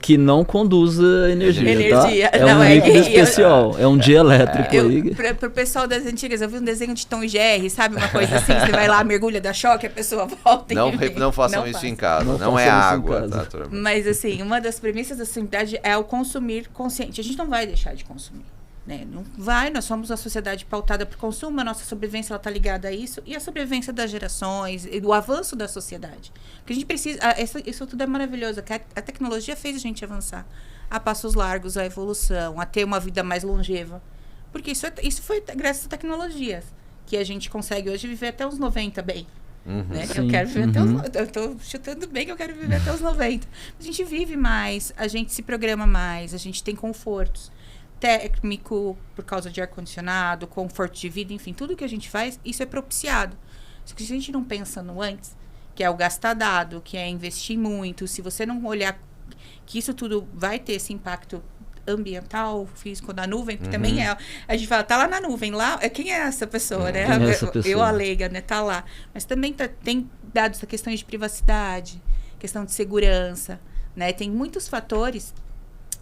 que não conduz a energia, tá? É não, um líquido especial, é um dielétrico aí. Pro pessoal das antigas, eu vi um desenho de Tom e Jerry, sabe? Uma coisa assim, você vai lá, mergulha, dá choque, a pessoa volta. Não façam isso em casa, não é água. Tá, mas assim, uma das premissas da sustentabilidade é o consumir consciente. A gente não vai deixar de consumir. Né? Não vai, nós somos uma sociedade pautada por consumo, a nossa sobrevivência está ligada a isso, e a sobrevivência das gerações, e do avanço da sociedade. Porque a gente precisa, isso tudo é maravilhoso, a tecnologia fez a gente avançar a passos largos, a evolução, a ter uma vida mais longeva. Porque isso foi graças a tecnologias que a gente consegue hoje viver até os 90 bem. Né? Sim. Eu quero viver até os... Eu tô chutando bem que eu quero viver até os 90. A gente vive mais, a gente se programa mais, a gente tem confortos. Técnico, por causa de ar-condicionado, conforto de vida, enfim, tudo que a gente faz, isso é propiciado. Só que se a gente não pensa no antes, que é o gastar dado, que é investir muito, se você não olhar que isso tudo vai ter esse impacto ambiental, físico da nuvem, que também é, a gente fala, tá lá na nuvem, lá, quem é essa pessoa, né? Quem é essa pessoa? Eu, a leiga, né? Tá lá. Mas também tem dados da questão de privacidade, questão de segurança, né? Tem muitos fatores,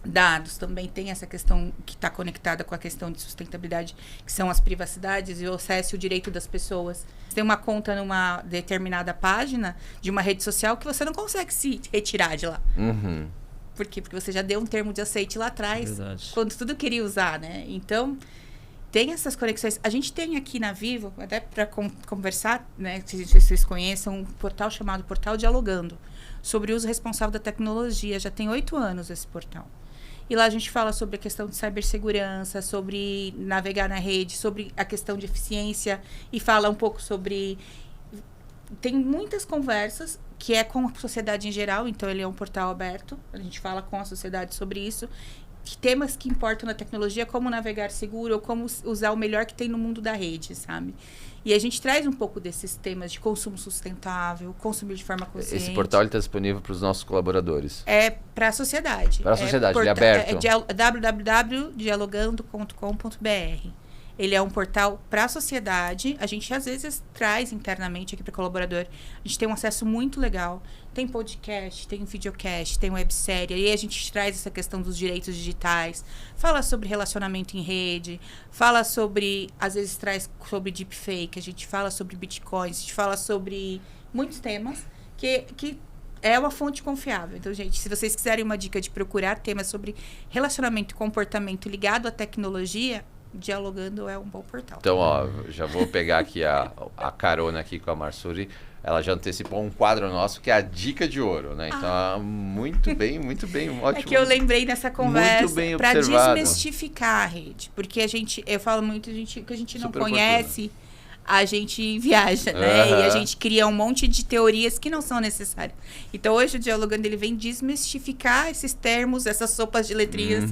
dados também tem essa questão que está conectada com a questão de sustentabilidade, que são as privacidades e o acesso e o direito das pessoas. Você tem uma conta numa determinada página de uma rede social que você não consegue se retirar de lá. Por quê? Porque você já deu um termo de aceite lá atrás, quando tudo queria usar, né? Então, tem essas conexões. A gente tem aqui na Vivo, até para conversar, né? Se vocês conheçam, um portal chamado Portal Dialogando, sobre o uso responsável da tecnologia. Já tem 8 anos esse portal. E lá a gente fala sobre a questão de cibersegurança, sobre navegar na rede, sobre a questão de eficiência e fala um pouco sobre... Tem muitas conversas que é com a sociedade em geral, então ele é um portal aberto, a gente fala com a sociedade sobre isso, temas que importam na tecnologia, como navegar seguro, ou como usar o melhor que tem no mundo da rede, sabe? E a gente traz um pouco desses temas de consumo sustentável, consumir de forma consciente. Esse portal está disponível para os nossos colaboradores? É para a sociedade. Para a sociedade, ele é aberto? É www.dialogando.com.br. Ele é um portal para a sociedade. A gente, às vezes, traz internamente aqui para o colaborador. A gente tem um acesso muito legal. Tem podcast, tem videocast, tem websérie. Aí a gente traz essa questão dos direitos digitais. Fala sobre relacionamento em rede. Fala sobre... Às vezes, traz sobre deepfake. A gente fala sobre bitcoins. A gente fala sobre muitos temas que é uma fonte confiável. Então, gente, se vocês quiserem uma dica de procurar temas sobre relacionamento e comportamento ligado à tecnologia... Dialogando é um bom portal. Então, ó, já vou pegar aqui a carona aqui com a Marsuri. Ela já antecipou um quadro nosso que é a dica de ouro, né? Então, muito bem, ótimo. É que eu lembrei nessa conversa para observado. Desmistificar a rede. Porque eu falo muito que a gente não Super conhece, a gente viaja, né? E a gente cria um monte de teorias que não são necessárias. Então, hoje o Dialogando, ele vem desmistificar esses termos, essas sopas de letrinhas,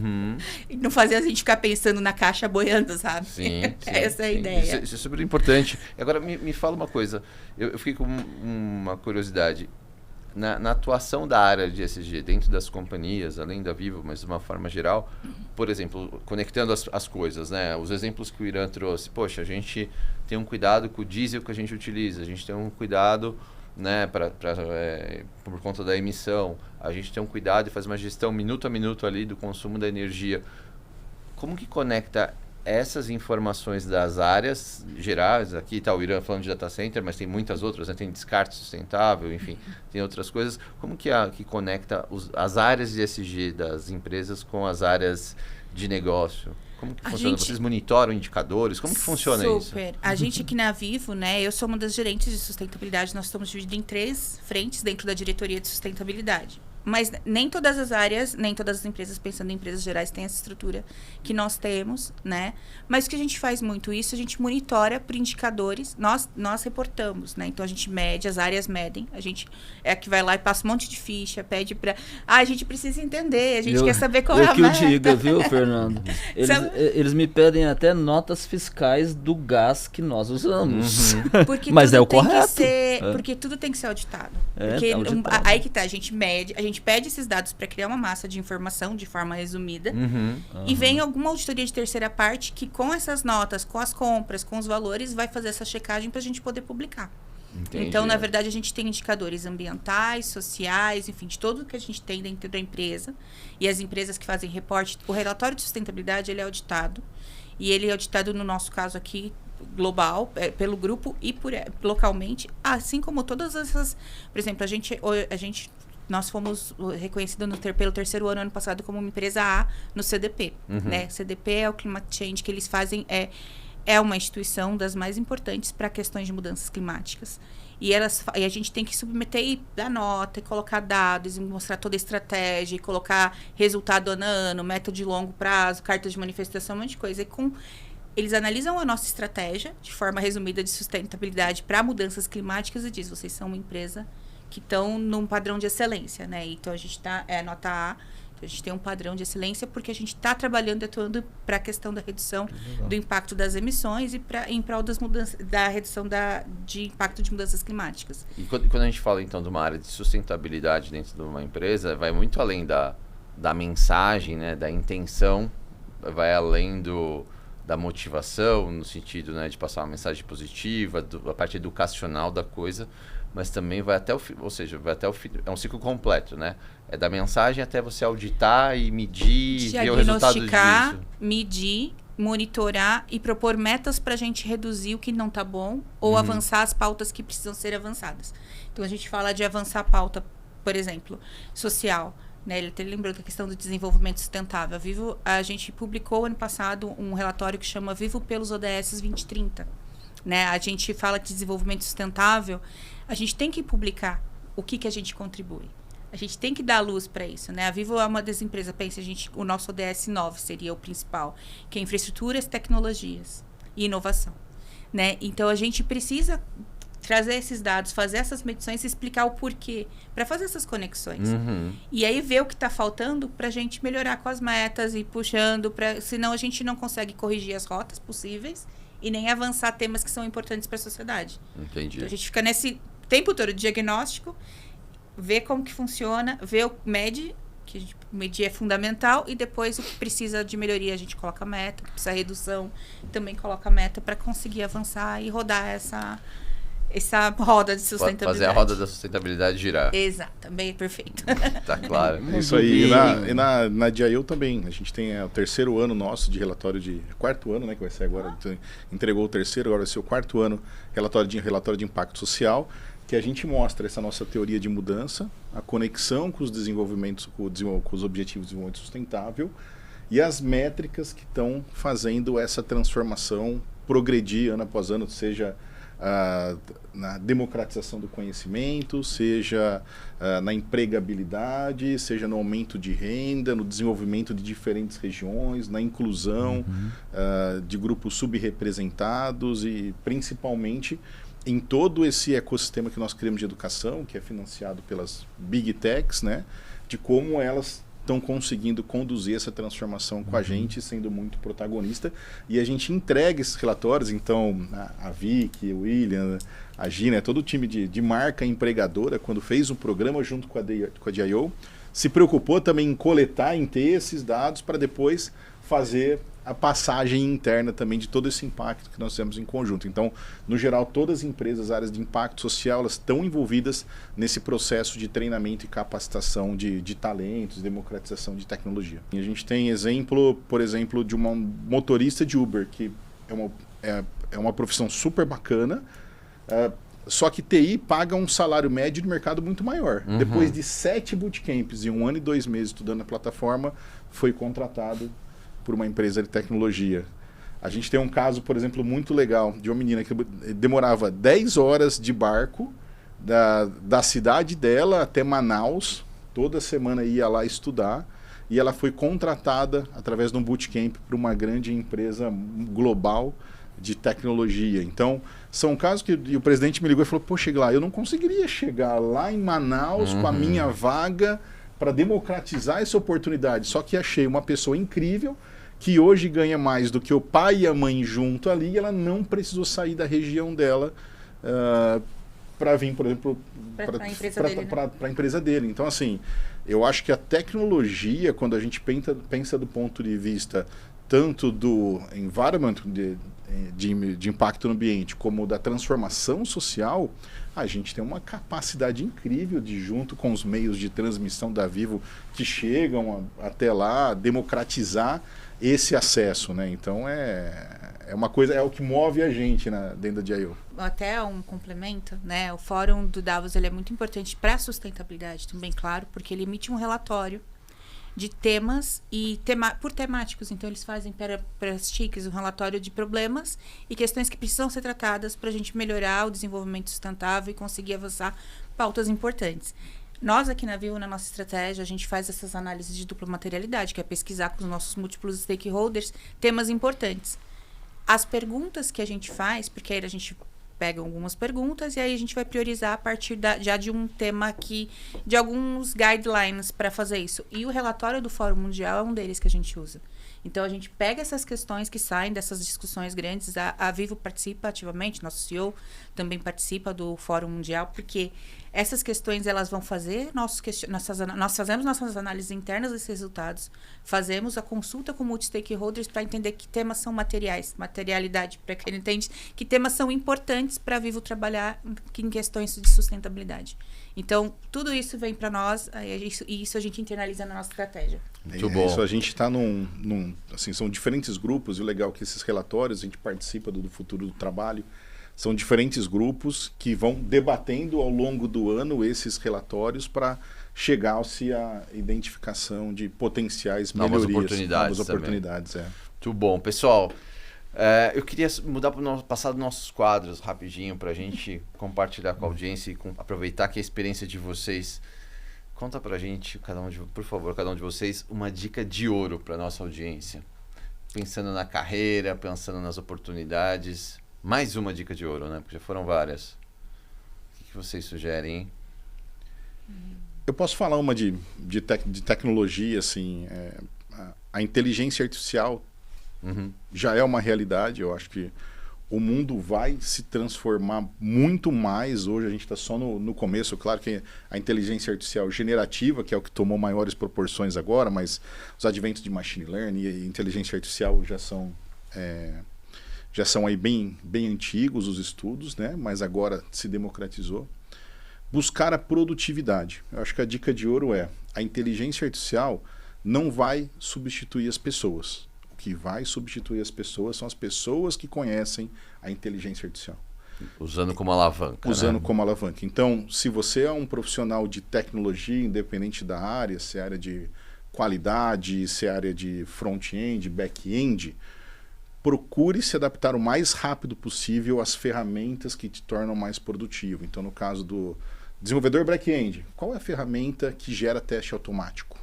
e não fazer a gente ficar pensando na caixa boiando, sabe? Sim, Essa é a ideia. Isso é super importante. Agora, me fala uma coisa. Eu fiquei com uma curiosidade. Na atuação da área de ESG dentro das companhias, além da Vivo, mas de uma forma geral, por exemplo, conectando as coisas, né? Os exemplos que o Irã trouxe. Poxa, a gente tem um cuidado com o diesel que a gente utiliza, a gente tem um cuidado, né, por conta da emissão, a gente tem um cuidado e faz uma gestão minuto a minuto ali do consumo da energia. Como que conecta essas informações das áreas gerais? Aqui está o Irã falando de data center, mas tem muitas outras, né? Tem descarte sustentável, enfim, tem outras coisas. Como que conecta as áreas de ESG das empresas com as áreas de negócio? Como que funciona? Vocês monitoram indicadores? Como que funciona isso? Super. A gente aqui na Vivo, né? Eu sou uma das gerentes de sustentabilidade. Nós estamos divididos em 3 frentes dentro da diretoria de sustentabilidade. Mas nem todas as áreas, nem todas as empresas, pensando em empresas gerais, têm essa estrutura que nós temos, né? Mas o que a gente faz muito isso, a gente monitora por indicadores, nós reportamos, né? Então, a gente mede, as áreas medem, a gente é a que vai lá e passa um monte de ficha, pede pra... a gente precisa entender, a gente quer saber qual é a meta. Eu diga, viu, Fernando? Eles me pedem até notas fiscais do gás que nós usamos. Porque mas é o tem correto. Que ser, porque tudo tem que ser auditado. Porque aí que tá, a gente mede, a gente pede esses dados para criar uma massa de informação de forma resumida e vem alguma auditoria de terceira parte que com essas notas, com as compras, com os valores, vai fazer essa checagem para a gente poder publicar. Entendi. Então, na verdade, a gente tem indicadores ambientais, sociais, enfim, de tudo que a gente tem dentro da empresa. E as empresas que fazem reporte, o relatório de sustentabilidade, ele é auditado. E ele é auditado, no nosso caso aqui, global, pelo grupo e localmente, assim como todas essas... Por exemplo, nós fomos reconhecidos pelo 3º ano passado como uma empresa A no CDP. Né? CDP é o Climate Change que eles fazem, é uma instituição das mais importantes para questões de mudanças climáticas. E a gente tem que submeter e dar nota, e colocar dados, e mostrar toda a estratégia, e colocar resultado ano a ano, meta de longo prazo, carta de manifestação, um monte de coisa. E eles analisam a nossa estratégia, de forma resumida, de sustentabilidade para mudanças climáticas e diz, vocês são uma empresa que estão num padrão de excelência, né? Então, a gente está, nota A, então a gente tem um padrão de excelência porque a gente está trabalhando e atuando para a questão da redução do impacto das emissões e em prol das mudanças, da redução de impacto de mudanças climáticas. E quando a gente fala, então, de uma área de sustentabilidade dentro de uma empresa, vai muito além da mensagem, né, da intenção, vai além da motivação, no sentido, né, de passar uma mensagem positiva, a parte educacional da coisa, mas também vai até o fim, ou seja, vai até o fim, é um ciclo completo, né? É da mensagem até você auditar e medir, ver o resultado disso. Diagnosticar, medir, monitorar e propor metas para a gente reduzir o que não está bom ou avançar as pautas que precisam ser avançadas. Então, a gente fala de avançar a pauta, por exemplo, social, né? Ele até lembrou da questão do desenvolvimento sustentável. A gente publicou ano passado um relatório que chama Vivo pelos ODS 2030. Né? A gente fala de desenvolvimento sustentável, a gente tem que publicar o que a gente contribui. A gente tem que dar luz para isso, né? A Vivo é uma das empresas, pensa, o nosso ODS 9 seria o principal, que é infraestruturas, tecnologias e inovação, né? Então, a gente precisa trazer esses dados, fazer essas medições e explicar o porquê, para fazer essas conexões. E aí, ver o que está faltando para a gente melhorar com as metas e puxando, senão a gente não consegue corrigir as rotas possíveis e nem avançar temas que são importantes para a sociedade. Entendi. Então, a gente fica nesse tempo todo de diagnóstico, ver como que funciona, mede, que a gente medir é fundamental, e depois o que precisa de melhoria a gente coloca meta, o que precisa de redução também coloca meta para conseguir avançar e rodar essa roda de sustentabilidade. Fazer a roda da sustentabilidade girar. Exato, bem perfeito. Tá claro. Isso aí. E na DIO também. A gente tem o terceiro ano nosso de relatório quarto ano, né? Que vai ser agora. Entregou o terceiro, agora vai ser o quarto ano, relatório de impacto social, que a gente mostra essa nossa teoria de mudança, a conexão com os desenvolvimentos, com os objetivos de desenvolvimento sustentável e as métricas que estão fazendo essa transformação progredir ano após ano, seja na democratização do conhecimento, seja na empregabilidade, seja no aumento de renda, no desenvolvimento de diferentes regiões, na inclusão de grupos subrepresentados e principalmente em todo esse ecossistema que nós criamos de educação, que é financiado pelas Big Techs, né, de como elas estão conseguindo conduzir essa transformação com a gente, sendo muito protagonista. E a gente entrega esses relatórios, então a Vicky, o William, a Gina, todo o time de marca empregadora, quando fez um programa junto com a DIO, se preocupou também em coletar, em ter esses dados para depois fazer a passagem interna também de todo esse impacto que nós temos em conjunto. Então, no geral, todas as empresas, áreas de impacto social, elas estão envolvidas nesse processo de treinamento e capacitação de talentos, democratização de tecnologia. E a gente tem exemplo, por exemplo, de uma motorista de Uber, que é uma profissão super bacana, só que TI paga um salário médio de mercado muito maior. Depois de 7 bootcamps e 1 ano e 2 meses estudando a plataforma, foi contratado por uma empresa de tecnologia. A gente tem um caso, por exemplo, muito legal, de uma menina que demorava 10 horas de barco da cidade dela até Manaus, toda semana ia lá estudar, e ela foi contratada através de um bootcamp para uma grande empresa global de tecnologia. Então, são casos que o presidente me ligou e falou, poxa, lá, eu não conseguiria chegar lá em Manaus com a minha vaga para democratizar essa oportunidade, só que achei uma pessoa incrível que hoje ganha mais do que o pai e a mãe junto ali, e ela não precisou sair da região dela para vir, por exemplo, para a empresa dele. Então, assim, eu acho que a tecnologia, quando a gente pensa do ponto de vista tanto do environment, de impacto no ambiente, como da transformação social, a gente tem uma capacidade incrível de, junto com os meios de transmissão da Vivo que chegam até lá, democratizar esse acesso, né? Então é uma coisa, é o que move a gente dentro da DIO. Até um complemento, né? O Fórum do Davos, ele é muito importante para a sustentabilidade também, claro, porque ele emite um relatório de temas e por temáticos. Então, eles fazem para as TICs um relatório de problemas e questões que precisam ser tratadas para a gente melhorar o desenvolvimento sustentável e conseguir avançar pautas importantes. Nós, aqui na Vivo, na nossa estratégia, a gente faz essas análises de dupla materialidade, que é pesquisar com os nossos múltiplos stakeholders temas importantes. as perguntas que a gente faz, porque aí a gente pega algumas perguntas e aí a gente vai priorizar a partir já de um tema aqui, de alguns guidelines para fazer isso. E o relatório do Fórum Mundial é um deles que a gente usa. Então, a gente pega essas questões que saem dessas discussões grandes, a Vivo participa ativamente, nosso CEO também participa do Fórum Mundial, porque essas questões, elas vão fazer nós fazemos nossas análises internas desses resultados, fazemos a consulta com multi-stakeholders para entender que temas são materialidade, para que ele entenda que temas são importantes para a Vivo trabalhar em questões de sustentabilidade. Então, tudo isso vem para nós e isso a gente internaliza na nossa estratégia. Muito bom. Isso, a gente está assim, são diferentes grupos, e o legal é que esses relatórios, a gente participa do futuro do trabalho, são diferentes grupos que vão debatendo ao longo do ano esses relatórios para chegar-se à identificação de potenciais melhorias. Novas oportunidades. Muito bom. Pessoal, eu queria mudar para passar dos nossos quadros rapidinho para a gente compartilhar com a audiência e aproveitar que a experiência de vocês. Conta pra gente, por favor, cada um de vocês, uma dica de ouro para nossa audiência. Pensando na carreira, pensando nas oportunidades. Mais uma dica de ouro, né? Porque já foram várias. O que vocês sugerem, hein? Eu posso falar uma de tecnologia, assim. A inteligência artificial já é uma realidade. Eu acho que o mundo vai se transformar muito mais. Hoje a gente está só no começo. Claro que a inteligência artificial generativa, que é o que tomou maiores proporções agora, mas os adventos de machine learning e inteligência artificial já são aí bem antigos os estudos, né? Mas agora se democratizou. Buscar a produtividade. Eu acho que a dica de ouro é: a inteligência artificial não vai substituir as pessoas. O que vai substituir as pessoas são as pessoas que conhecem a inteligência artificial. Usando como alavanca. Como alavanca. Então, se você é um profissional de tecnologia, independente da área, se é área de qualidade, se é área de front-end, back-end, procure se adaptar o mais rápido possível às ferramentas que te tornam mais produtivo. Então, no caso do desenvolvedor back-end, qual é a ferramenta que gera teste automático?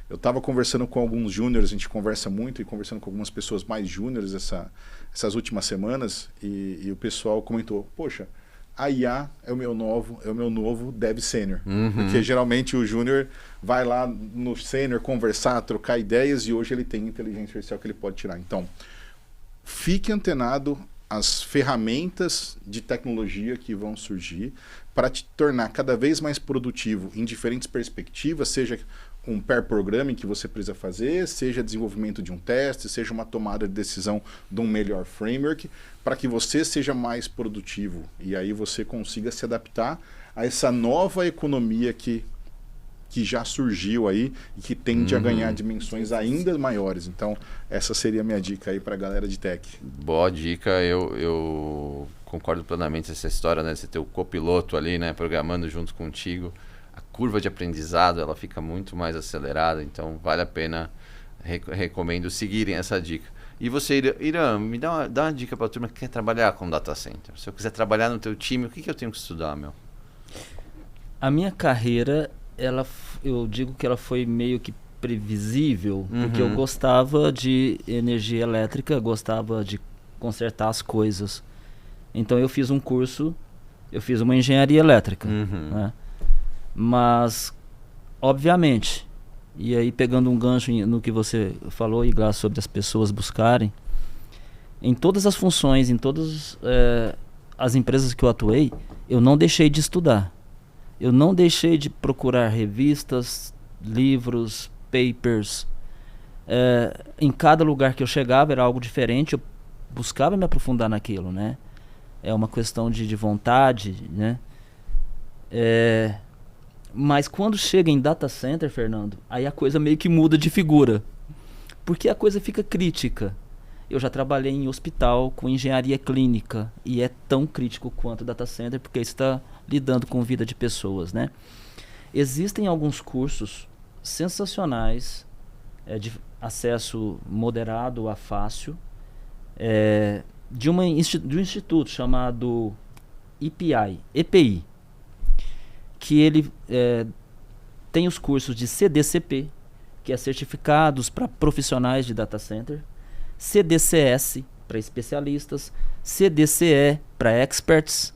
Eu estava conversando com alguns júniores, a gente conversa muito, e conversando com algumas pessoas mais júniores essas últimas semanas, e o pessoal comentou: poxa, a IA é o meu novo dev sênior. Porque geralmente o júnior vai lá no sênior conversar, trocar ideias, e hoje ele tem inteligência artificial que ele pode tirar. Então, fique antenado às ferramentas de tecnologia que vão surgir para te tornar cada vez mais produtivo em diferentes perspectivas, seja um pair programming que você precisa fazer, seja desenvolvimento de um teste, seja uma tomada de decisão de um melhor framework, para que você seja mais produtivo e aí você consiga se adaptar a essa nova economia que já surgiu aí e que tende a ganhar dimensões ainda maiores. Então, essa seria a minha dica aí para a galera de tech. Boa dica, eu concordo plenamente com essa história, né? Você ter o copiloto ali, né, programando junto contigo. A curva de aprendizado, ela fica muito mais acelerada, então vale a pena, recomendo seguirem essa dica. E você, Irã, me dá uma dica para a turma que quer trabalhar com data center. Se eu quiser trabalhar no teu time, o que eu tenho que estudar, meu? A minha carreira, eu digo que ela foi meio que previsível, porque eu gostava de energia elétrica, gostava de consertar as coisas. Então eu fiz uma engenharia elétrica, né? Mas, obviamente, e aí pegando um gancho no que você falou, Igor, sobre as pessoas buscarem, em todas as funções, em todas as empresas que eu atuei, eu não deixei de estudar. Eu não deixei de procurar revistas, livros, papers. Em cada lugar que eu chegava era algo diferente, eu buscava me aprofundar naquilo, né? É uma questão de vontade, né? Mas quando chega em data center, Fernando, aí a coisa meio que muda de figura. Porque a coisa fica crítica. Eu já trabalhei em hospital com engenharia clínica e é tão crítico quanto data center, porque isso está lidando com vida de pessoas, né? Existem alguns cursos sensacionais, de acesso moderado a fácil, de um instituto chamado EPI, que ele tem os cursos de CDCP, que é certificados para profissionais de data center, CDCS, para especialistas, CDCE para experts,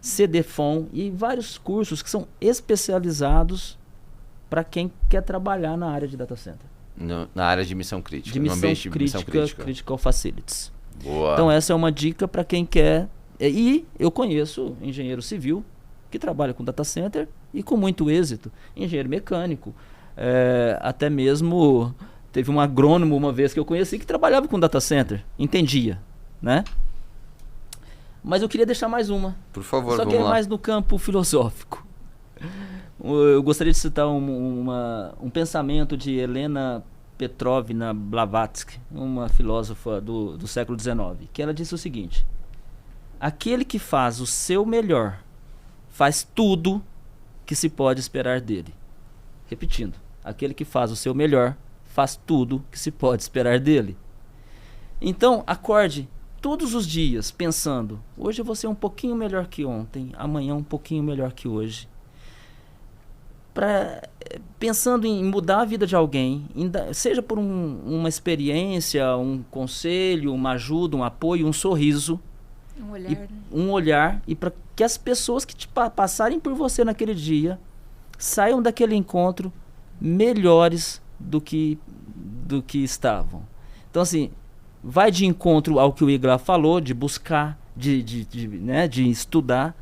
CDFON e vários cursos que são especializados para quem quer trabalhar na área de data center. Na área de missão crítica. De no missão ambiente de missão crítica. Critical Facilities. Boa. Então essa é uma dica para quem quer. E eu conheço engenheiro civil que trabalha com data center e com muito êxito. Engenheiro mecânico. Até mesmo teve um agrônomo uma vez que eu conheci que trabalhava com data center. Entendia, né? Mas eu queria deixar mais uma. Por favor, Só que vamos lá. mais no campo filosófico. Eu gostaria de citar um pensamento de Helena Petrovna Blavatsky, uma filósofa do século XIX, que ela disse o seguinte: aquele que faz o seu melhor faz tudo que se pode esperar dele. Repetindo, aquele que faz o seu melhor faz tudo que se pode esperar dele. Então, acorde todos os dias pensando: hoje eu vou ser um pouquinho melhor que ontem, amanhã um pouquinho melhor que hoje. Pensando em mudar a vida de alguém, seja por uma experiência, um conselho, uma ajuda, um apoio, um sorriso, um olhar, e para que as pessoas que passarem por você naquele dia saiam daquele encontro melhores do que estavam. Então, assim, vai de encontro ao que o Igla falou, de buscar, de estudar,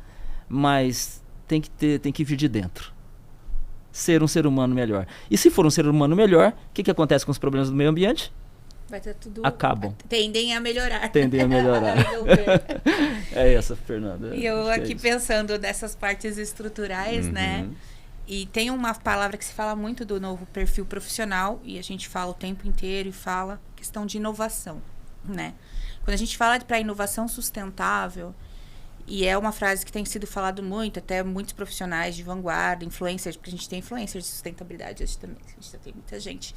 mas tem que vir de dentro. Ser um ser humano melhor. E se for um ser humano melhor, o que acontece com os problemas do meio ambiente? Vai ter tudo... Acabam. Tendem a melhorar. É essa, Fernanda. E eu aqui pensando nessas partes estruturais, né? E tem uma palavra que se fala muito do novo perfil profissional, e a gente fala o tempo inteiro e fala questão de inovação, né? Quando a gente fala para inovação sustentável, e é uma frase que tem sido falado muito, até muitos profissionais de vanguarda, influencers, porque a gente tem influencers de sustentabilidade hoje também, a gente tem muita gente.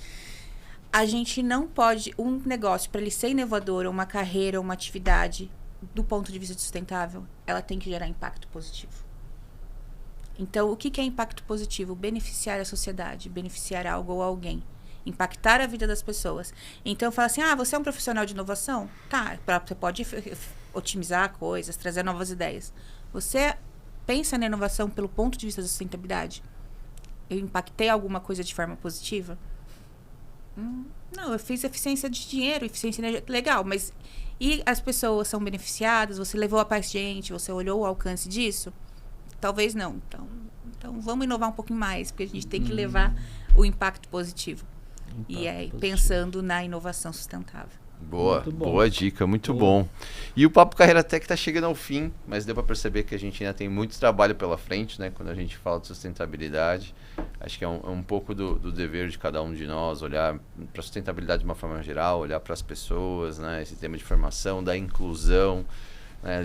A gente não pode, um negócio, para ele ser inovador, uma carreira, uma atividade, do ponto de vista sustentável, ela tem que gerar impacto positivo. Então, o que é impacto positivo? Beneficiar a sociedade, beneficiar algo ou alguém, impactar a vida das pessoas. Então, eu falo assim, você é um profissional de inovação? Tá, você pode otimizar coisas, trazer novas ideias. Você pensa na inovação pelo ponto de vista da sustentabilidade? Eu impactei alguma coisa de forma positiva? Não, eu fiz eficiência de dinheiro, eficiência energética, legal, mas e as pessoas são beneficiadas? Você levou a paciente, você olhou o alcance disso? Talvez não. Então vamos inovar um pouquinho mais, porque a gente tem que levar o impacto positivo. E aí, pensando na inovação sustentável. Boa dica, muito bom. E o Papo Carreira Tech está chegando ao fim, mas deu para perceber que a gente ainda tem muito trabalho pela frente, né? Quando a gente fala de sustentabilidade, acho que é um pouco do dever de cada um de nós, olhar para a sustentabilidade de uma forma geral, olhar para as pessoas, né? Esse tema de formação, da inclusão,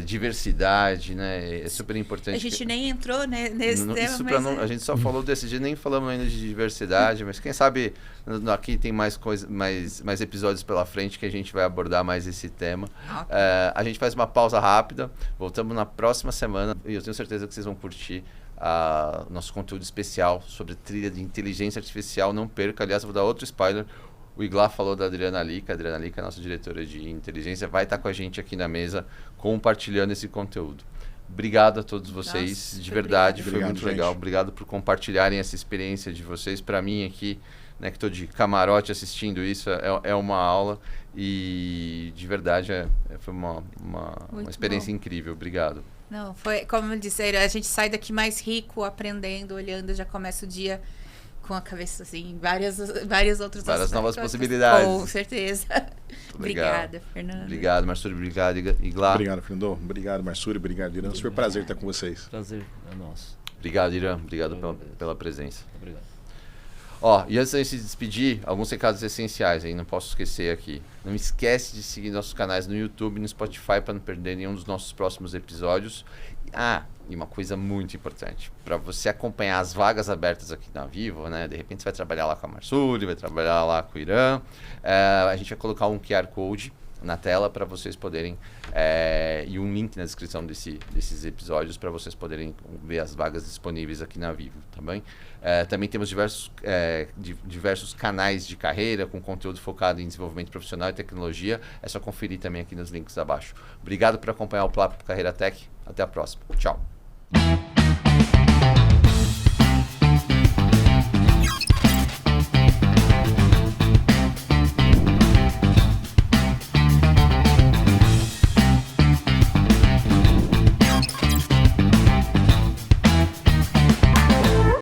diversidade, né? É super importante. A gente nem entrou, né, nesse tema, a gente só falou desse dia, nem falamos ainda de diversidade, mas quem sabe aqui tem mais episódios pela frente que a gente vai abordar mais esse tema. Okay. A gente faz uma pausa rápida, voltamos na próxima semana e eu tenho certeza que vocês vão curtir nosso conteúdo especial sobre trilha de inteligência artificial. Não perca, aliás, vou dar outro spoiler. O Igla falou da Adriana Lica. A Adriana Lica, nossa diretora de inteligência, vai estar com a gente aqui na mesa compartilhando esse conteúdo. Obrigado a todos vocês, de verdade, foi muito legal. Obrigado por compartilharem essa experiência de vocês. Para mim aqui, né, que estou de camarote assistindo isso, é uma aula e de verdade foi uma experiência incrível. Obrigado. Não, foi, como eu disse, a gente sai daqui mais rico, aprendendo, olhando, já começa o dia com a cabeça assim, várias outras novas possibilidades. Com certeza. Obrigada, Fernando. Obrigado, Marsuri. Obrigado, Igla. Obrigado, Fernando. Obrigado, Marsuri. Obrigado, Irã. Super prazer estar com vocês. Prazer é nosso. Obrigado, Irã. Obrigado pela presença. Obrigado. E antes de a gente se despedir, alguns recados essenciais aí, não posso esquecer aqui. Não esquece de seguir nossos canais no YouTube e no Spotify para não perder nenhum dos nossos próximos episódios. E uma coisa muito importante, para você acompanhar as vagas abertas aqui na Vivo, né? De repente você vai trabalhar lá com a Marsuri, vai trabalhar lá com o Irã. A gente vai colocar um QR Code na tela para vocês poderem, e um link na descrição desses episódios para vocês poderem ver as vagas disponíveis aqui na Vivo, tá bem? Também temos diversos canais de carreira com conteúdo focado em desenvolvimento profissional e tecnologia. É só conferir também aqui nos links abaixo. Obrigado por acompanhar o Papo Carreira Tech. Até a próxima. Tchau.